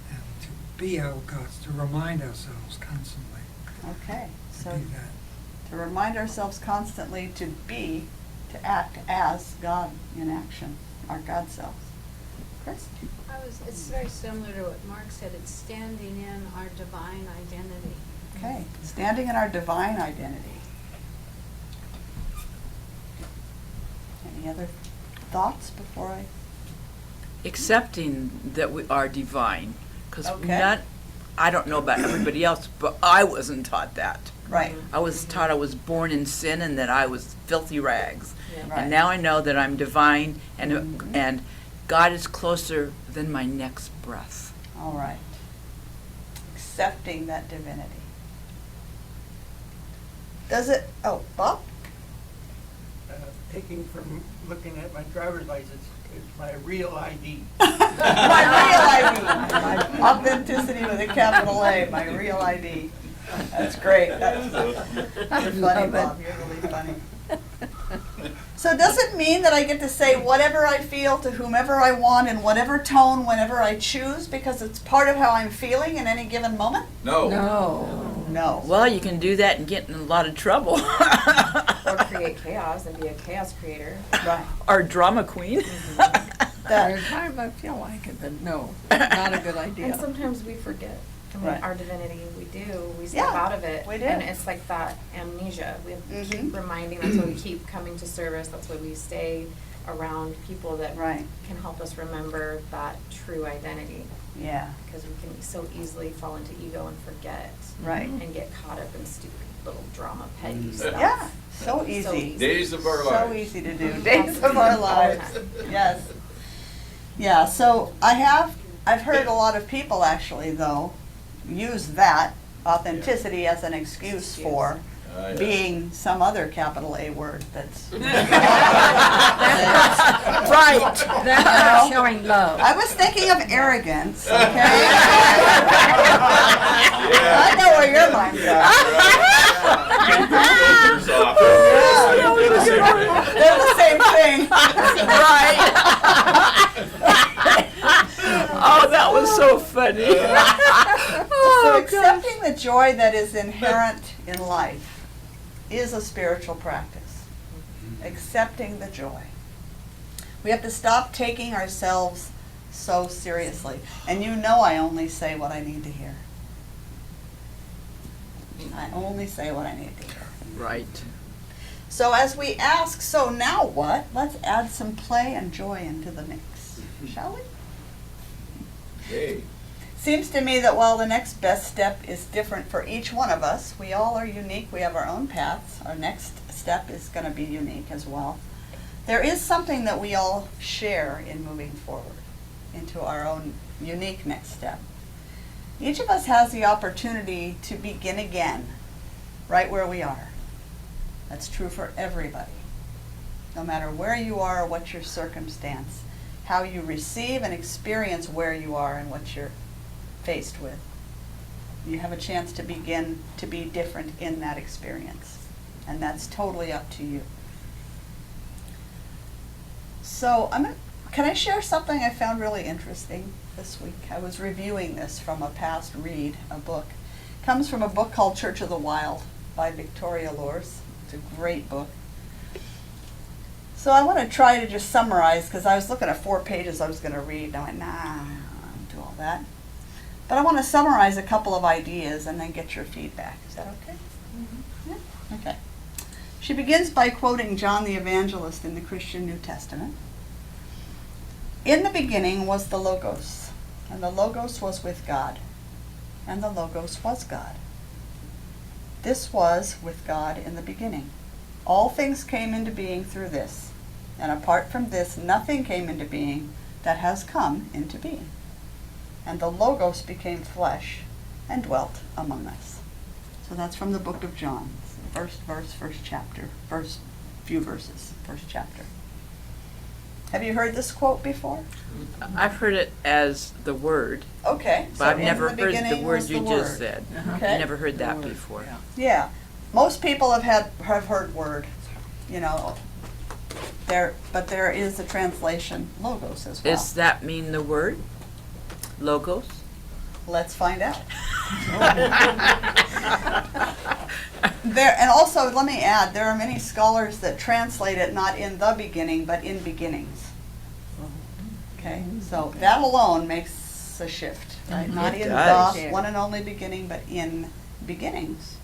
And to be our gods, to remind ourselves constantly Okay. to So be that. to remind ourselves constantly to act as God in action, our God selves. Chris? It's very similar to what Mark said. It's standing in our divine identity. Okay. Standing in our divine identity. Any other thoughts before I? Accepting that we are divine. Because Okay. I don't know about everybody else, but I wasn't taught that. Right. I was taught I was born in sin and that I was filthy rags. Yeah. Right. And now I know that I'm divine and God is closer than my next breath. All right. Accepting that divinity. Does it, oh, Bob? Taking from looking at my driver's license, it's my real ID. My real ID. Authenticity with a capital A, my real ID. That's great. You're funny, Bob. You're really funny. So does it mean that I get to say whatever I feel to whomever I want in whatever tone whenever I choose because it's part of how I'm feeling in any given moment? no. No. Well, you can do that and get in a lot of trouble. Or create chaos and be a chaos creator. Right. Or drama queen. That- time I feel like it, but no, not a good idea. And sometimes we forget. Right. Our divinity, we step Yeah, out of it. we do. And it's like that amnesia. We Mhm. keep reminding, that's why we keep coming to service, that's why we stay around people that Right. can help us remember that true identity. Yeah. Because we can so easily fall into ego and forget. Right. And get caught up in stupid little drama, petty stuff. Yeah. So easy. Days of our So lives. easy to do. Days of our All the lives. time. Yes. Yeah, so I've heard a lot of people actually though use that authenticity as an excuse for Yeah. being some other capital A word that's. Right. That's showing love. I was thinking of arrogance, okay? I know where your mind's at. Filters off. They're the same thing. Right. Oh, that was so funny. So accepting the joy that is inherent in life is a spiritual practice. Accepting the joy. We have to stop taking ourselves so seriously. And you know I only say what I need to hear. I only say what I need to hear. Right. So as we ask, so now what? Let's add some play and joy into the mix, shall we? Hey. Seems to me that while the next best step is different for each one of us, we all are unique, we have our own paths, our next step is going to be unique as well. There is something that we all share in moving forward into our own unique next step. Each of us has the opportunity to begin again, right where we are. That's true for everybody. No matter where you are or what your circumstance, how you receive and experience where you are and what you're faced with. You have a chance to begin to be different in that experience. And that's totally up to you. So can I share something I found really interesting this week? I was reviewing this from a past read, a book. It comes from a book called Church of the Wild by Victoria Lours. It's a great book. So I want to try to just summarize, because I was looking at 4 pages I was going to read, and I went, nah, I don't do all that. But I want to summarize a couple of ideas and then get your feedback. Is that okay? Mm-hmm. Yeah? Okay. She begins by quoting John the Evangelist in the Christian New Testament. In the beginning was the Logos, and the Logos was with God, and the Logos was God. This was with God in the beginning. All things came into being through this, and apart from this, nothing came into being that has come into being. And the Logos became flesh and dwelt among us. So that's from the book of John, first verse, first chapter, first few verses, first chapter. Have you heard this quote before? I've heard it as the word. Okay. But I've never heard the word you just said. Okay. I've never heard that before. Yeah. Most people have heard word, you know. But there is a translation, logos, as well. Does that mean the word? Logos? Let's find out. And also, let me add, there are many scholars that translate it not in the beginning, but in beginnings. Okay, so that alone makes a shift, right? Not in the one and only beginning, but in beginnings.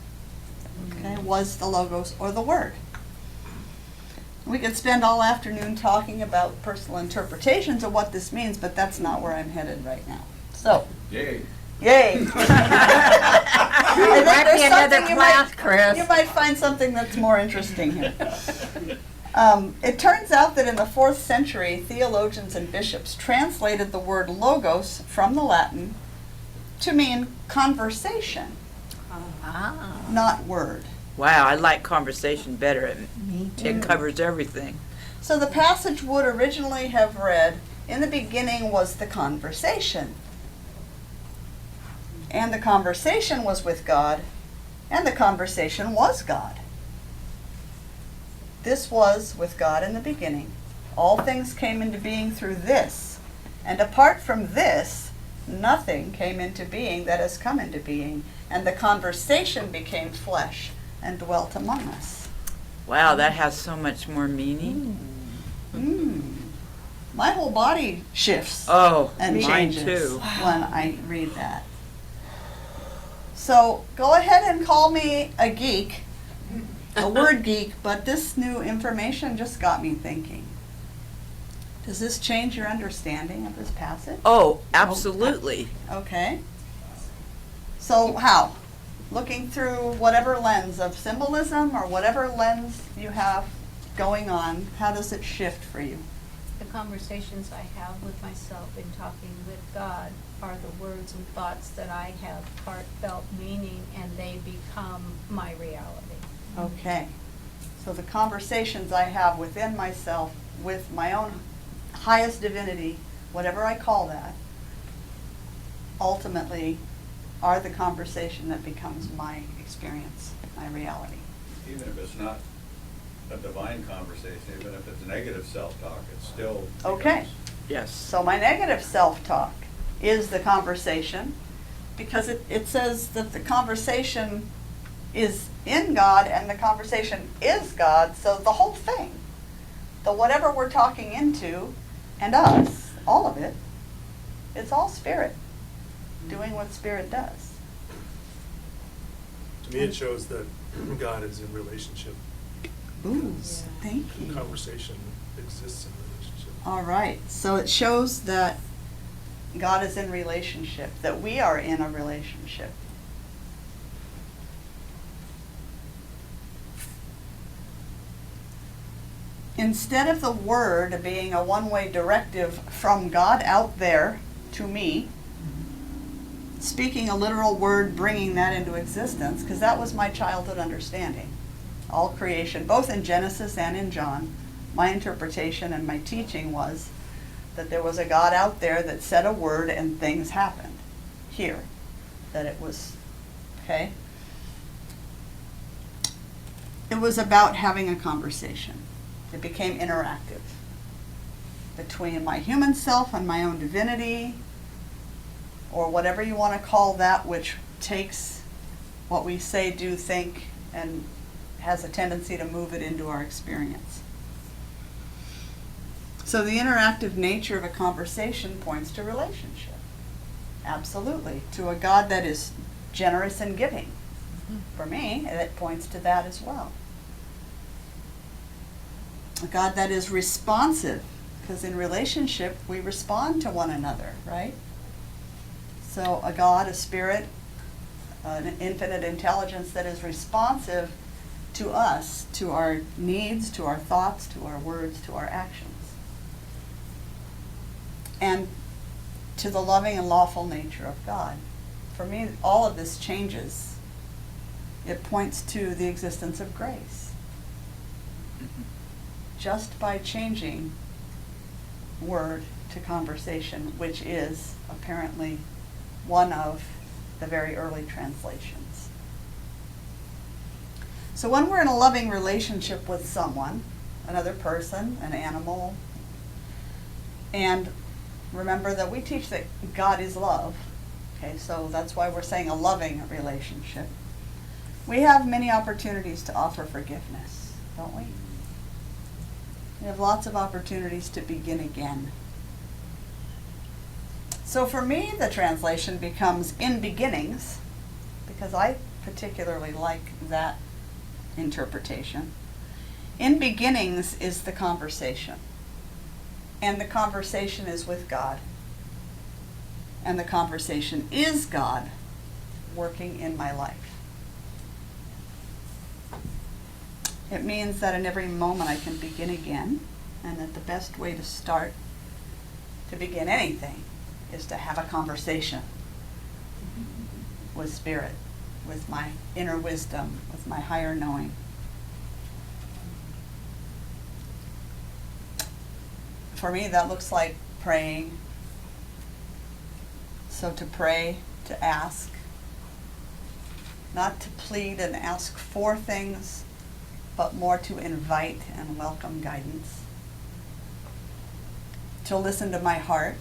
Okay, was the logos or the word. We could spend all afternoon talking about personal interpretations of what this means, but that's not where I'm headed right now. So, Yay. Yay! Might be another class, Chris. You might find something that's more interesting here. It turns out that in the 4th century, theologians and bishops translated the word logos from the Latin to mean conversation, not word. Wow, I like conversation better. Me too. It covers everything. So the passage would originally have read, "In the beginning was the conversation. And the conversation was with God, and the conversation was God. This was with God in the beginning. All things came into being through this, and apart from this, nothing came into being that has come into being, and the conversation became flesh and dwelt among us." Wow, that has so much more meaning. My whole body shifts Oh, and mine changes too. when I read that. So go ahead and call me a geek, a word geek, but this new information just got me thinking. Does this change your understanding of this passage? Oh, absolutely. Okay. So how? Looking through whatever lens of symbolism or whatever lens you have going on, how does it shift for you? The conversations I have with myself in talking with God are the words and thoughts that I have heartfelt meaning, and they become my reality. Okay. So the conversations I have within myself with my own highest divinity, whatever I call that, ultimately are the conversation that becomes my experience, my reality. Even if it's not a divine conversation, even if it's negative self-talk, it's still Okay. Yes. So my negative self-talk is the conversation, because it says that the conversation is in God and the conversation is God, so the whole thing, the whatever we're talking into and us, all of it, it's all spirit doing what spirit does. To me, it shows that God is in relationship. Ooh, thank you. Conversation exists in relationship. All right, so it shows that God is in relationship, that we are in a relationship. Instead of the word being a one-way directive from God out there to me, speaking a literal word, bringing that into existence, because that was my childhood understanding. All creation, both in Genesis and in John, my interpretation and my teaching was that there was a God out there that said a word and things happened. Here, that it was, okay? It was about having a conversation. It became interactive between my human self and my own divinity, or whatever you want to call that, which takes what we say, do, think, and has a tendency to move it into our experience. So the interactive nature of a conversation points to relationship. Absolutely. To a God that is generous and giving. For me, it points to that as well. A God that is responsive, because in relationship we respond to one another, right? So a God, a spirit, an infinite intelligence that is responsive to us, to our needs, to our thoughts, to our words, to our actions. And to the loving and lawful nature of God. For me, all of this changes. It points to the existence of grace. Just by changing word to conversation, which is apparently one of the very early translations. So when we're in a loving relationship with someone, another person, an animal, and remember that we teach that God is love, okay, so that's why we're saying a loving relationship. We have many opportunities to offer forgiveness, don't we? We have lots of opportunities to begin again. So for me, the translation becomes in beginnings, because I particularly like that interpretation. In beginnings is the conversation. And the conversation is with God. And the conversation is God working in my life. It means that in every moment I can begin again, and that the best way to start to begin anything is to have a conversation with Spirit, with my inner wisdom, with my higher knowing. For me, that looks like praying. So to pray, to ask, not to plead and ask for things, but more to invite and welcome guidance. To listen to my heart,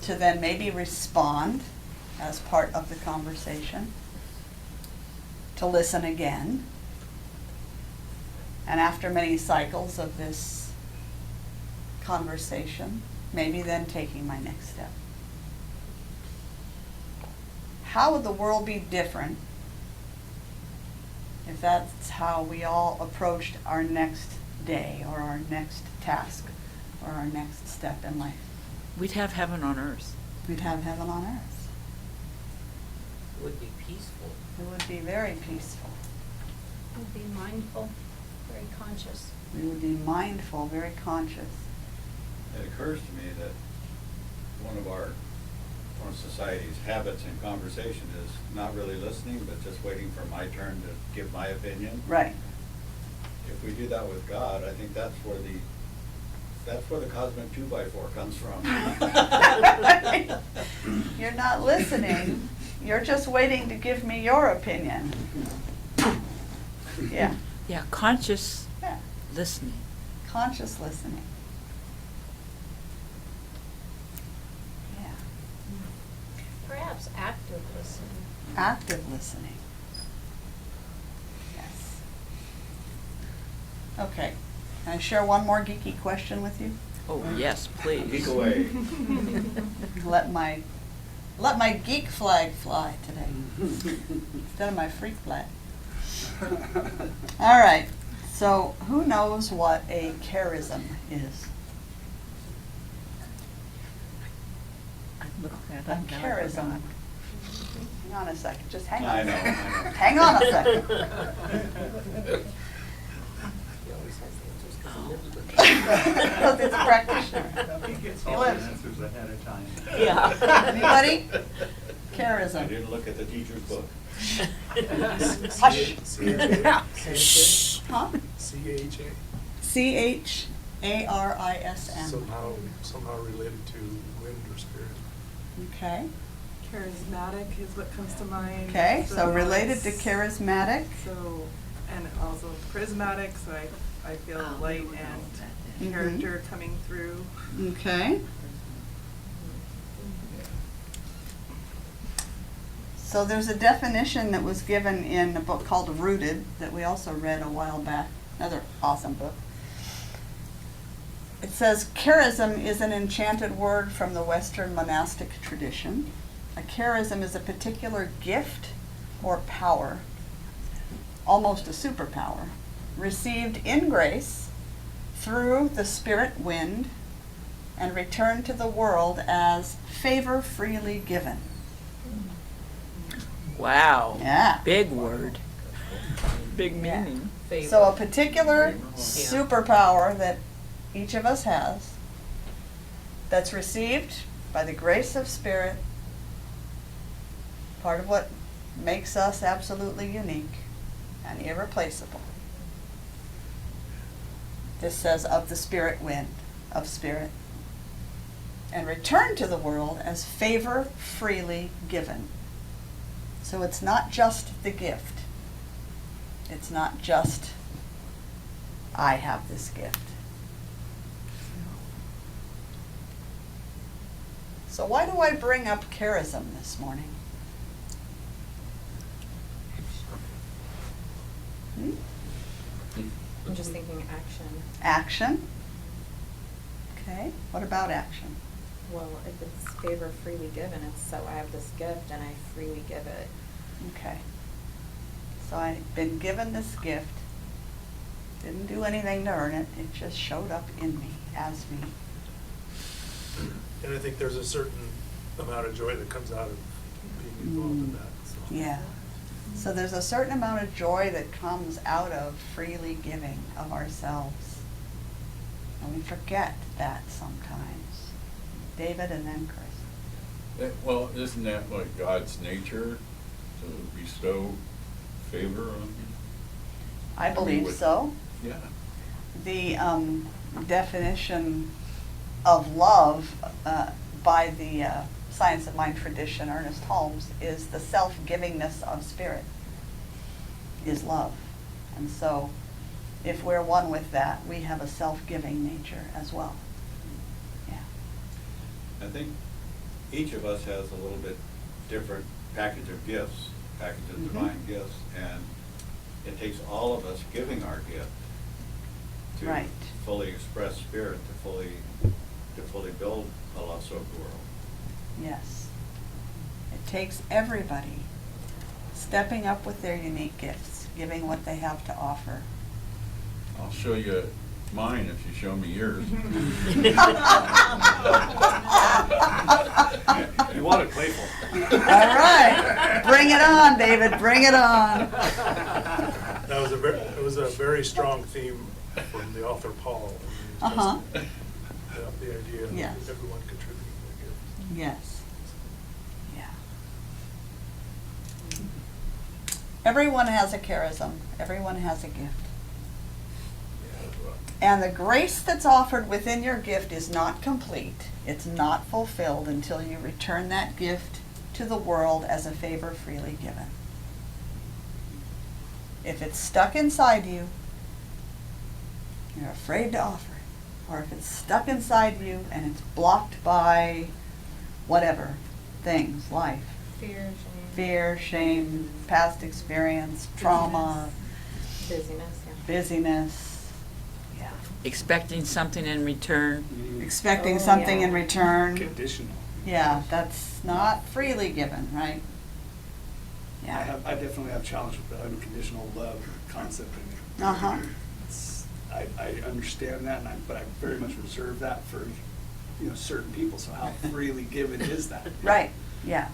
to then maybe respond as part of the conversation, to listen again, and after many cycles of this conversation, maybe then taking my next step. How would the world be different if that's how we all approached our next day or our next task or our next step in life? We'd have heaven on earth. We'd have heaven on earth. It would be peaceful. It would be very peaceful. We'd be mindful, very conscious. We would be mindful, very conscious. It occurs to me that one of society's habits in conversation is not really listening, but just waiting for my turn to give my opinion. Right. If we do that with God, I think that's where the cosmic 2x4 comes from. You're not listening. You're just waiting to give me your opinion. Yeah. Yeah, conscious Yeah. listening. Conscious listening. Yeah. Perhaps active listening. Active listening. Yes. Okay. Can I share one more geeky question with you? Oh, yes, please. Geek away. Let my geek flag fly today instead of my freak flag. All right. So who knows what a charism is? charism. Hang on a second, just hang on. I know, I know. Hang on a second. Because he's a practitioner. He gets He all the lives. answers ahead of time. Yeah. Anybody? Charism. I didn't look at the teacher's book. Hush. Shh. Huh? C-H-A. C-H-A-R-I-S-M. Somehow related to wind or spirit. Okay. Charismatic is what comes to mind. Okay, so related to it's- charismatic. So, and also prismatic, so I feel light and character coming through. Okay. So there's a definition that was given in a book called Rooted that we also read a while back, another awesome book. It says, charism is an enchanted word from the Western monastic tradition. A charism is a particular gift or power, almost a superpower, received in grace through the spirit wind and returned to the world as favor freely given. Wow. Yeah. Big word. Big meaning. So a particular superpower that each of us has that's received by the grace of spirit, part of what makes us absolutely unique and irreplaceable. This says of the spirit wind, of spirit, and return to the world as favor freely given. So it's not just the gift. It's not just, I have this gift. So why do I bring up charism this morning? I'm just thinking action. Action. Okay, what about action? Well, if it's favor freely given, it's so I have this gift and I freely give it. Okay. So I've been given this gift, didn't do anything to earn it, it just showed up in me, as me. And I think there's a certain amount of joy that comes out of being involved in that. So. Yeah. So there's a certain amount of joy that comes out of freely giving of ourselves. And we forget that sometimes. David and then Chris. Well, isn't that like God's nature to bestow favor on you? I believe so. Yeah. The definition of love by the Science of Mind tradition, Ernest Holmes, is the self-givingness of spirit, is love. And so if we're one with that, we have a self-giving nature as well. Yeah. I think each of us has a little bit different package of gifts, package of divine gifts, and it takes all of us giving our gift to Right. fully express spirit, to fully build a La Soka world. Yes. It takes everybody stepping up with their unique gifts, giving what they have to offer. I'll show you mine if you show me yours. You want it playful. All right. Bring it on, David. Bring it on. That was it was a very strong theme from the author Paul. I mean, Uh-huh. just the idea of Yes. everyone contributing their gift. Yes. Yeah. Everyone has a charism. Everyone has a gift. And the grace that's offered within your gift is not complete. It's not fulfilled until you return that gift to the world as a favor freely given. If it's stuck inside you, you're afraid to offer it. Or if it's stuck inside you and it's blocked by whatever things, life, fear, shame, past experience, trauma, busyness. Yeah. Expecting something in return. Expecting something in return. Conditional. Yeah, that's not freely given, right? Yeah. I definitely have challenge with the unconditional love concept in me. Uh-huh. I understand that, but I very much reserve that for, certain people, so how freely given is that? Right, yeah.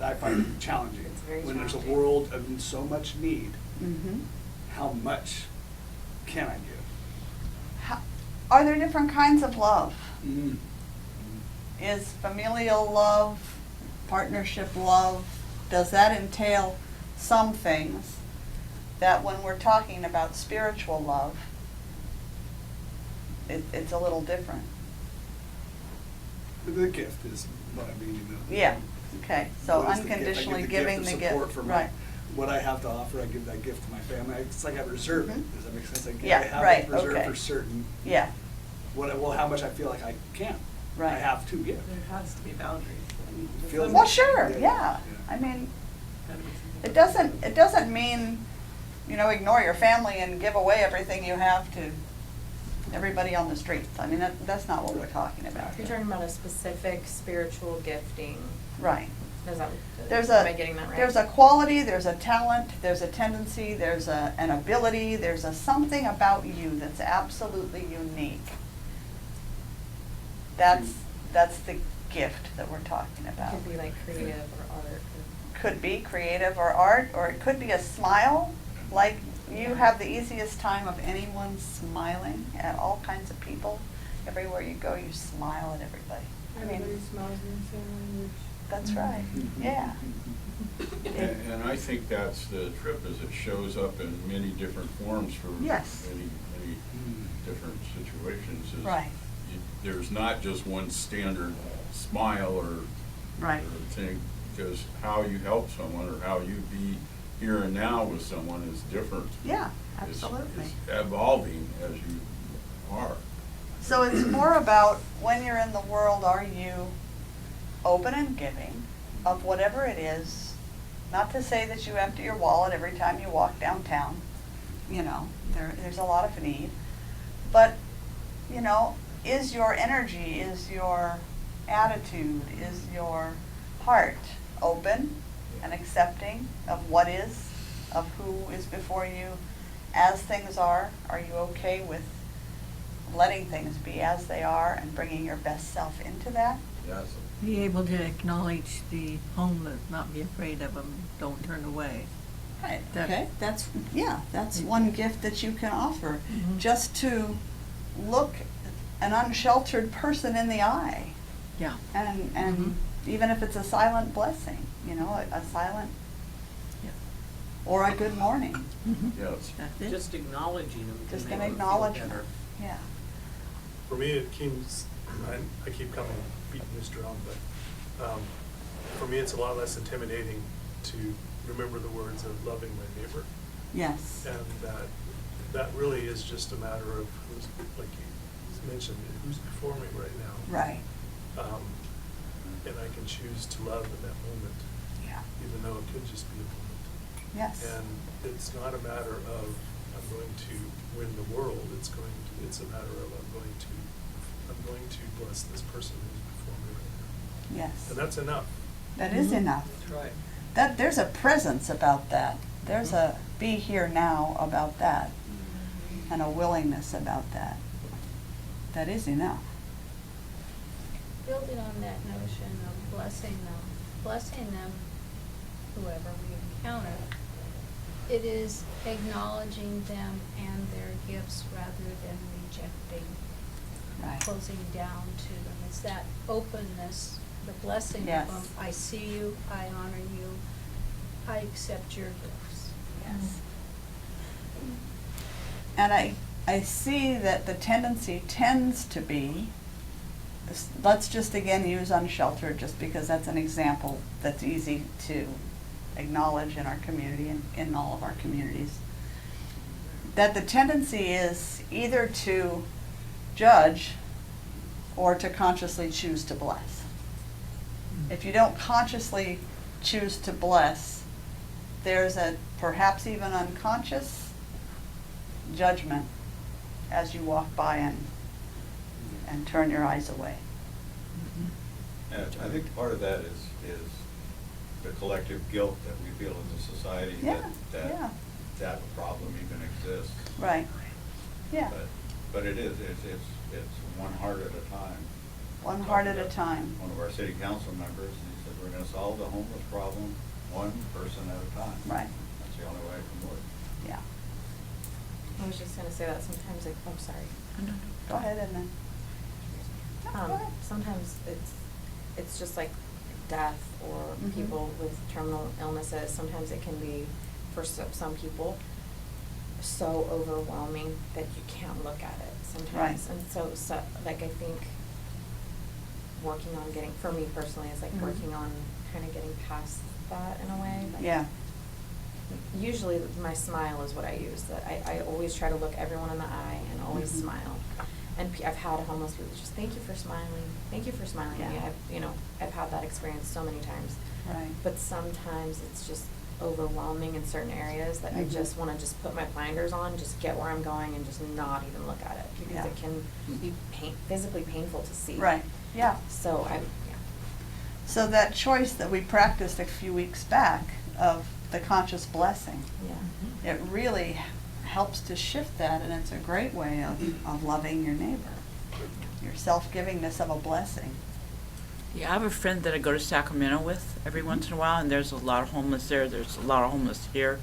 I find it challenging. It's very When there's a challenging. world of so much need, Mm-hmm. how much can I give? Are there different kinds of love? Mm-hmm. Is familial love, partnership love, does that entail some things that when we're talking about spiritual love, it's a little different? The gift is what I mean. Yeah, okay, so What is the gift? I give unconditionally the giving gift the of gift, support for right. what I have to offer, I give that gift to my family. It's like I reserve it. Mhm. Does that make sense? I Yeah, have right, it reserved okay. for certain. Yeah, How much I feel like I can. Right. I have to give. There has to be boundaries. Feel well, me? sure, yeah, I mean, it doesn't mean, ignore your family and give away everything you have to everybody on the streets. I mean, that's not what we're talking about. If you're talking about a specific spiritual gifting, Right. is that, Am I getting that right? There's a quality, there's a talent, there's a tendency, there's an ability, there's a something about you that's absolutely unique. That's the gift that we're talking It about. could be like creative or art. Could be creative or art, or it could be a smile. Like you have the easiest time of anyone smiling at all kinds of people. Everywhere you go, you smile at everybody. I mean, Everybody smiles in the same language. that's right, yeah. And I think that's the trip, is it shows up in many different forms for Yes. many different situations. Is Right. There's not just one standard smile or Right. or thing, because how you help someone or how you be here and now with someone is different. Yeah, It's- absolutely. It's evolving as you are. So it's more about when you're in the world, are you open and giving of whatever it is? Not to say that you empty your wallet every time you walk downtown, there's a lot of need. But, is your energy, is your attitude, is your heart open and accepting of what is, of who is before you as things are? Are you okay with letting things be as they are and bringing your best self into that? Yes. Be able to acknowledge the homeless, not be afraid of them, don't turn away. Right, That- okay, that's one gift that you can offer, Mhm. just to look an unsheltered person in the eye. Yeah. And even if it's a silent blessing, a silent, Yeah. or a good morning, Yes. That's it. Just acknowledging them can just make an them feel acknowledgement, better. yeah. For me, it keeps, I keep beating this drum, but for me, it's a lot less intimidating to remember the words of loving my neighbor. Yes. And that really is just a matter of who's, like you mentioned, who's before me right now. Right. And I can choose to love in that moment, Yeah. even though it could just be a moment. Yes. And it's not a matter of I'm going to win the world. It's a matter of I'm going to bless this person who's before me right now. Yes. And that's enough. That is enough. That's right. There's a presence about that. There's a be here now about that, and a willingness about that. That is enough. Building on that notion of blessing them, whoever we encounter, it is acknowledging them and their gifts rather than rejecting, Right. closing down to them. It's that openness, the blessing Yes. of them. I see you, I honor you, I accept your gifts. Yes. And I see that the tendency tends to be, let's just again use unsheltered, just because that's an example that's easy to acknowledge in our community and in all of our communities, that the tendency is either to judge or to consciously choose to bless. If you don't consciously choose to bless, there's a perhaps even unconscious judgment as you walk by and turn your eyes away. And I think part of that is the collective guilt that we feel as a society Yeah, yeah. that problem even exists. Right. Yeah. But it is, it's one heart at a time. One heart at a time. One of our city council members, and he said, we're gonna solve the homeless problem one person at a time. Right. That's the only way it can work. Yeah. I was just gonna say that sometimes, like, I'm sorry. Go ahead, and then. No, go ahead. Sometimes it's just like death or Mhm. people with terminal illnesses. Sometimes it can be, for some people, so overwhelming that you can't look at it sometimes. Right. And so, like, I think working on getting, for me personally, is like Mhm. working on kind of getting past that in a way. Like, Yeah. usually my smile is what I use. That I always try to look everyone in the eye and always Mhm. smile. And I've had homeless people just, thank you for smiling. Thank you for smiling at me. Yeah. I've had that experience so many times. Right. But sometimes it's just overwhelming in certain areas that I Mhm. just want to just put my blinders on, just get where I'm going and just not even look at it because Yeah. it can be physically painful to see. Right, yeah. So So that choice that we practiced a few weeks back of the conscious blessing, yeah. it really helps to shift that, and it's a great way of loving your neighbor. Your self-givingness of a blessing. Yeah, I have a friend that I go to Sacramento with every once in a while, and there's a lot of homeless there. There's a lot of homeless here.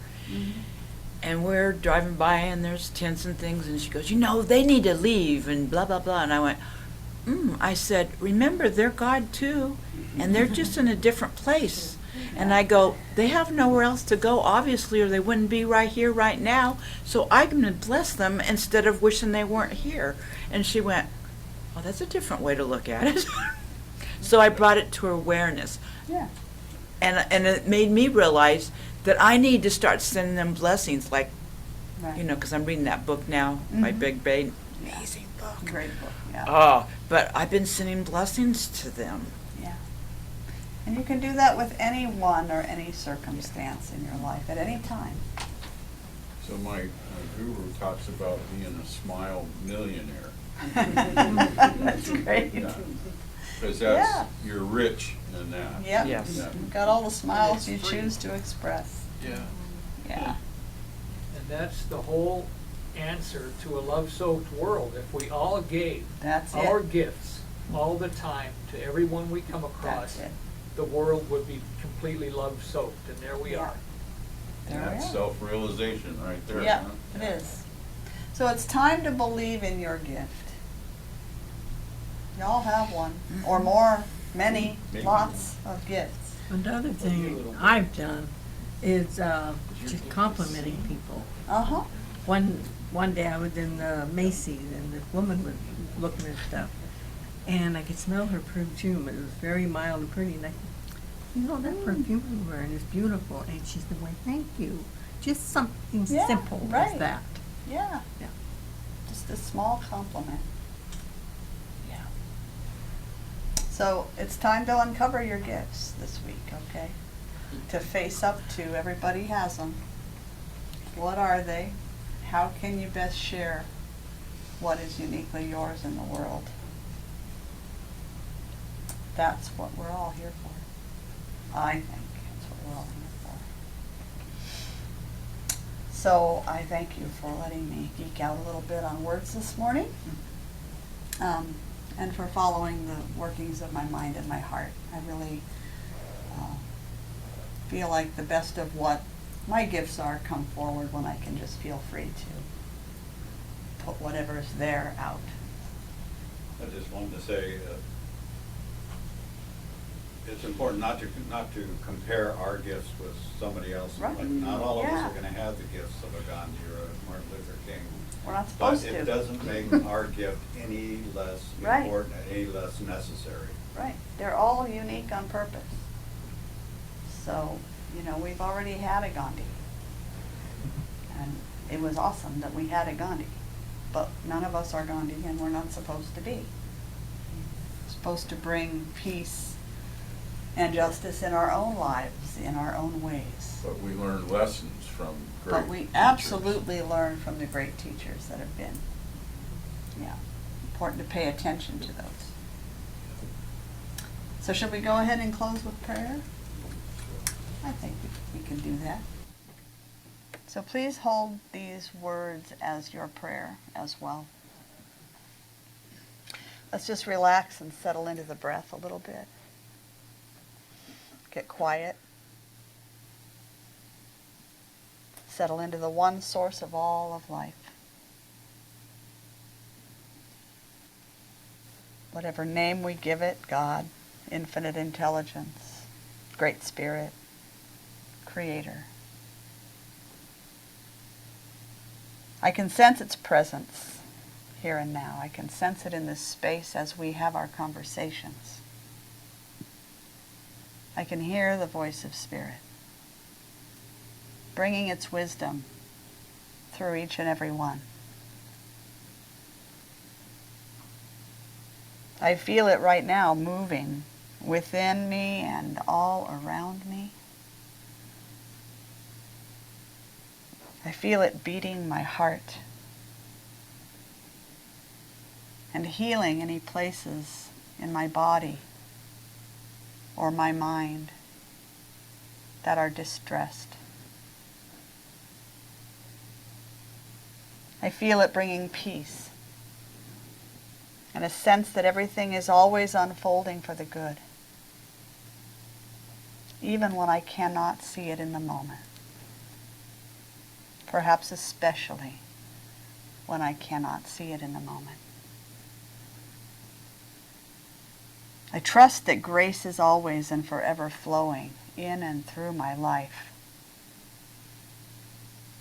And we're driving by, and there's tents and things, and she goes, they need to leave, and blah, blah, blah. And I went, I said, remember, they're God too, and they're just in a different place. And I go, they have nowhere else to go, obviously, or they wouldn't be right here, right now. So I'm going to bless them instead of wishing they weren't here. And she went, oh, that's a different way to look at it. So I brought it to her awareness. Yeah. And it made me realize that I need to start sending them blessings, like, Right. because I'm reading that book now, by Mhm. Big Bay. Amazing book. Great book, yeah. Oh, but I've been sending blessings to them. Yeah. And you can do that with anyone or any circumstance in your life at any time. So my guru talks about being a smile millionaire. That's great. Because Yeah. you're rich in that. Yep. Yes. You've got all the smiles And you it's free. choose to express. Yeah. Yeah. And that's the whole answer to a love-soaked world. If we all gave That's it. our gifts all the time to everyone we come across, That's it. the world would be completely love-soaked, and there we Yeah. are. There we That's are. self-realization right there. Yeah, huh? it is. So it's time to believe in your gift. You all have one, or more, many, Maybe. lots of gifts. Another thing I've done is just complimenting people. Uh-huh. One day I was in Macy's and this woman was looking at stuff, and I could smell her perfume. It was very mild and pretty, and I said, that perfume you're wearing is beautiful. And she said, well, thank you. Just something Yeah, simple right. as that. Yeah. Yeah. Just a small compliment. Yeah. So it's time to uncover your gifts this week, okay? To face up to everybody has them. What are they? How can you best share what is uniquely yours in the world? That's what we're all here for. I think that's what we're all here for. So I thank you for letting me geek out a little bit on words this morning, and for following the workings of my mind and my heart. I really feel like the best of what my gifts are come forward when I can just feel free to put whatever's there out. I just wanted to say, it's important not to compare our gifts with somebody else. Right. Like, not all of us Yeah. are gonna have the gifts of a Gandhi or a Martin Luther King. We're not supposed But to. it doesn't make our gift any less Right. important, any less necessary. Right. They're all unique on purpose. So, we've already had a Gandhi. And it was awesome that we had a Gandhi. But none of us are Gandhi, and we're not supposed to be. We're supposed to bring peace and justice in our own lives, in our own ways. But we learn lessons from great But we teachers. absolutely learn from the great teachers that have been. Yeah, important to pay attention to those. So should we go ahead and close with prayer? I think we can do that. So please hold these words as your prayer as well. Let's just relax and settle into the breath a little bit. Get quiet. Settle into the one source of all of life. Whatever name we give it, God, infinite intelligence, great spirit, creator. I can sense its presence here and now. I can sense it in this space as we have our conversations. I can hear the voice of spirit, bringing its wisdom through each and every one. I feel it right now moving within me and all around me. I feel it beating my heart and healing any places in my body or my mind that are distressed. I feel it bringing peace and a sense that everything is always unfolding for the good, even when I cannot see it in the moment. Perhaps especially when I cannot see it in the moment. I trust that grace is always and forever flowing in and through my life.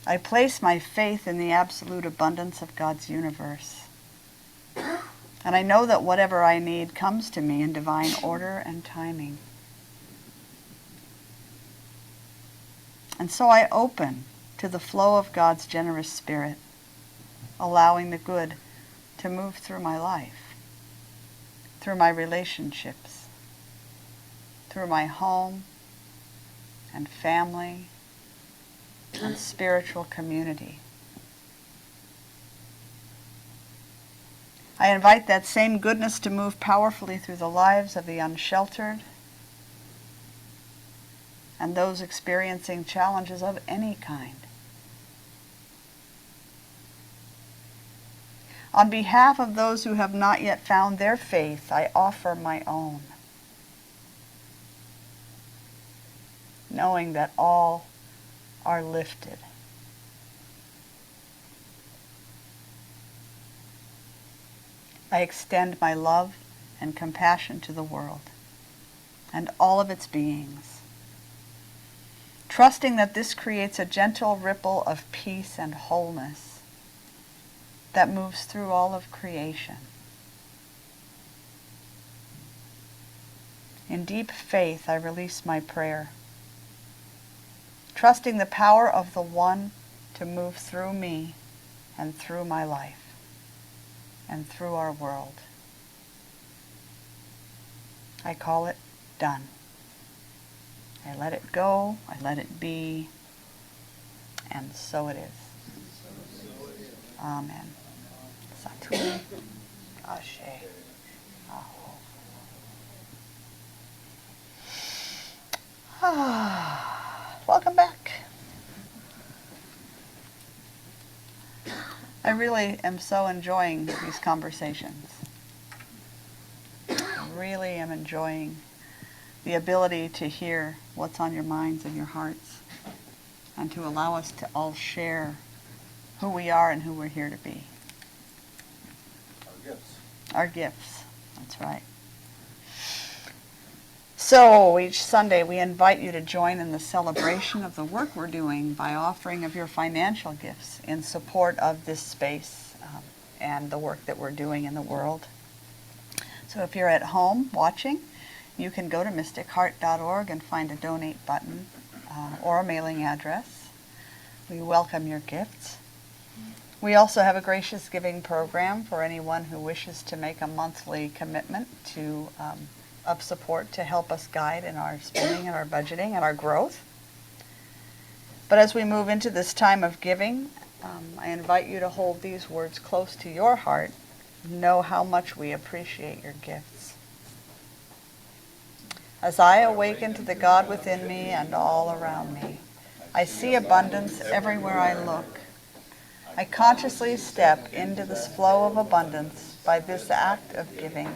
I place my faith in the absolute abundance of God's universe. And I know that whatever I need comes to me in divine order and timing. And so I open to the flow of God's generous spirit, allowing the good to move through my life, through my relationships, through my home and family and spiritual community. I invite that same goodness to move powerfully through the lives of the unsheltered and those experiencing challenges of any kind. On behalf of those who have not yet found their faith, I offer my own, knowing that all are lifted. I extend my love and compassion to the world and all of its beings, trusting that this creates a gentle ripple of peace and wholeness that moves through all of creation. In deep faith, I release my prayer, trusting the power of the One to move through me and through my life and through our world. I call it done. I let it go, I let it be, and so it is. Amen. Satu. Ashe. Aho. Welcome back. I really am so enjoying these conversations. I really am enjoying the ability to hear what's on your minds and your hearts, and to allow us to all share who we are and who we're here to be. Our gifts. Our gifts, that's right. So each Sunday we invite you to join in the celebration of the work we're doing by offering of your financial gifts in support of this space and the work that we're doing in the world. So if you're at home watching, you can go to mysticheart.org and find a donate button or a mailing address. We welcome your gifts. We also have a gracious giving program for anyone who wishes to make a monthly commitment to of support to help us guide in our spending and our budgeting and our growth. But as we move into this time of giving, I invite you to hold these words close to your heart. Know how much we appreciate your gifts. As I awaken to the God within me and all around me, I see abundance everywhere I look. I consciously step into this flow of abundance by this act of giving.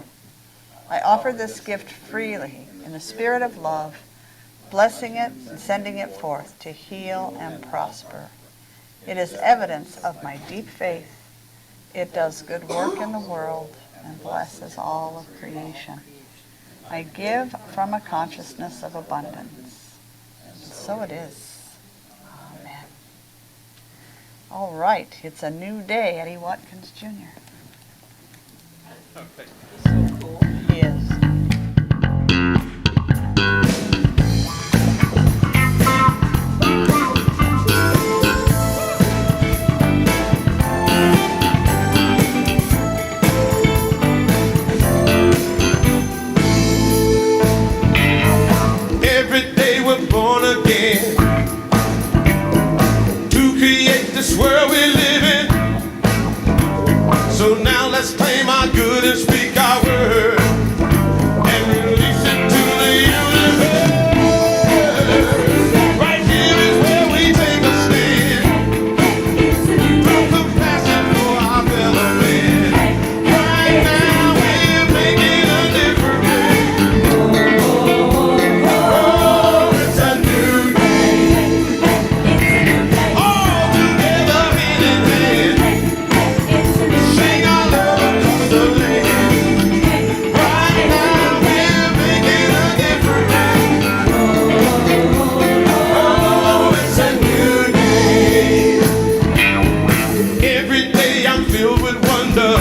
I offer this gift freely in the spirit of love, blessing it and sending it forth to heal and prosper. It is evidence of my deep faith. It does good work in the world and blesses all of creation. I give from a consciousness of abundance. And so it is. Amen. All right, it's a new day, Eddie Watkins Jr. So cool. He is. Every day we're born again to create this world we live in. So now let's claim our good and speak our word and release it to the universe. Right here is where we take a stand. Through compassion for our fellow man. Right now we're making a difference. Oh, it's a new day. All together hand in hand. Sing our love across the land. Right now we're making a difference. Oh, it's a new day. Every day I'm filled with wonder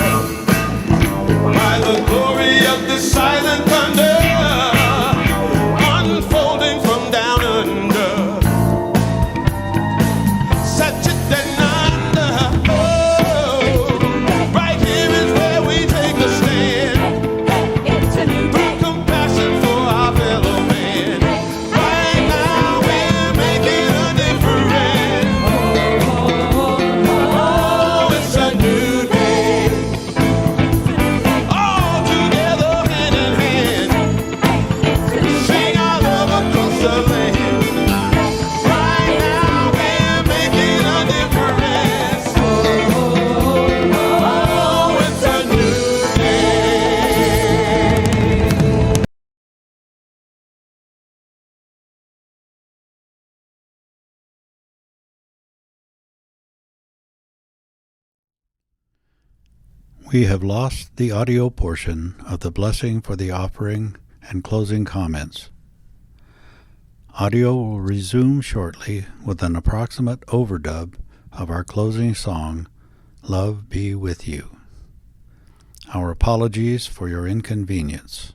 by the glory of this silent thunder unfolding from down under. Such a denanda. Oh, right here is where we take a stand. Through compassion for our fellow man. Right now we're making a difference. Oh, it's a new day. All together hand in hand. Sing our love across the land. Right now we're making a difference. Oh, it's a new day. We have lost the audio portion of the blessing for the offering and closing comments. Audio will resume shortly with an approximate overdub of our closing song, Love Be With You. Our apologies for your inconvenience.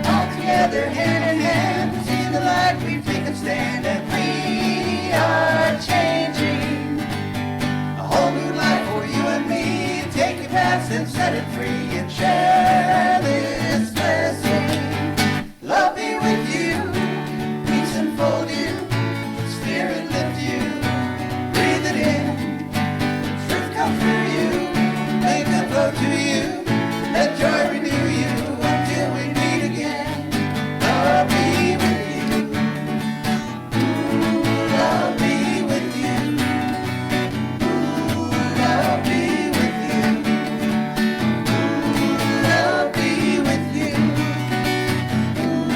All together, hand in hand, see the light, we take a stand, and we are changing a whole new life for you and me. Take your past and set it free, and share this blessing. Love be with you, peace enfold you, spirit lift you, breathe it in, truth come through you, make it flow to you, let joy renew you until we meet again. Love be with you. Ooh, love be with you. Ooh, love be with you. Ooh, love be with you. Ooh,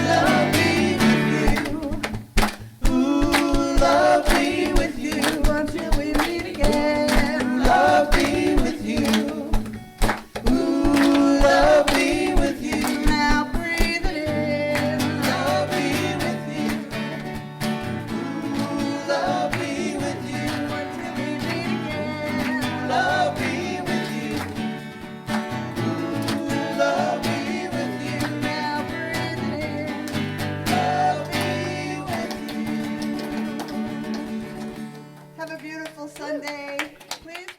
love be with you. Ooh, love be with you until we meet again. Love be with you. Ooh, love be with you. Now breathe it in. Love be with you. Ooh, love be with you until we meet again. Love be with you. Ooh, love be with you. Now breathe it in. Love be with you. Have a beautiful Sunday. Please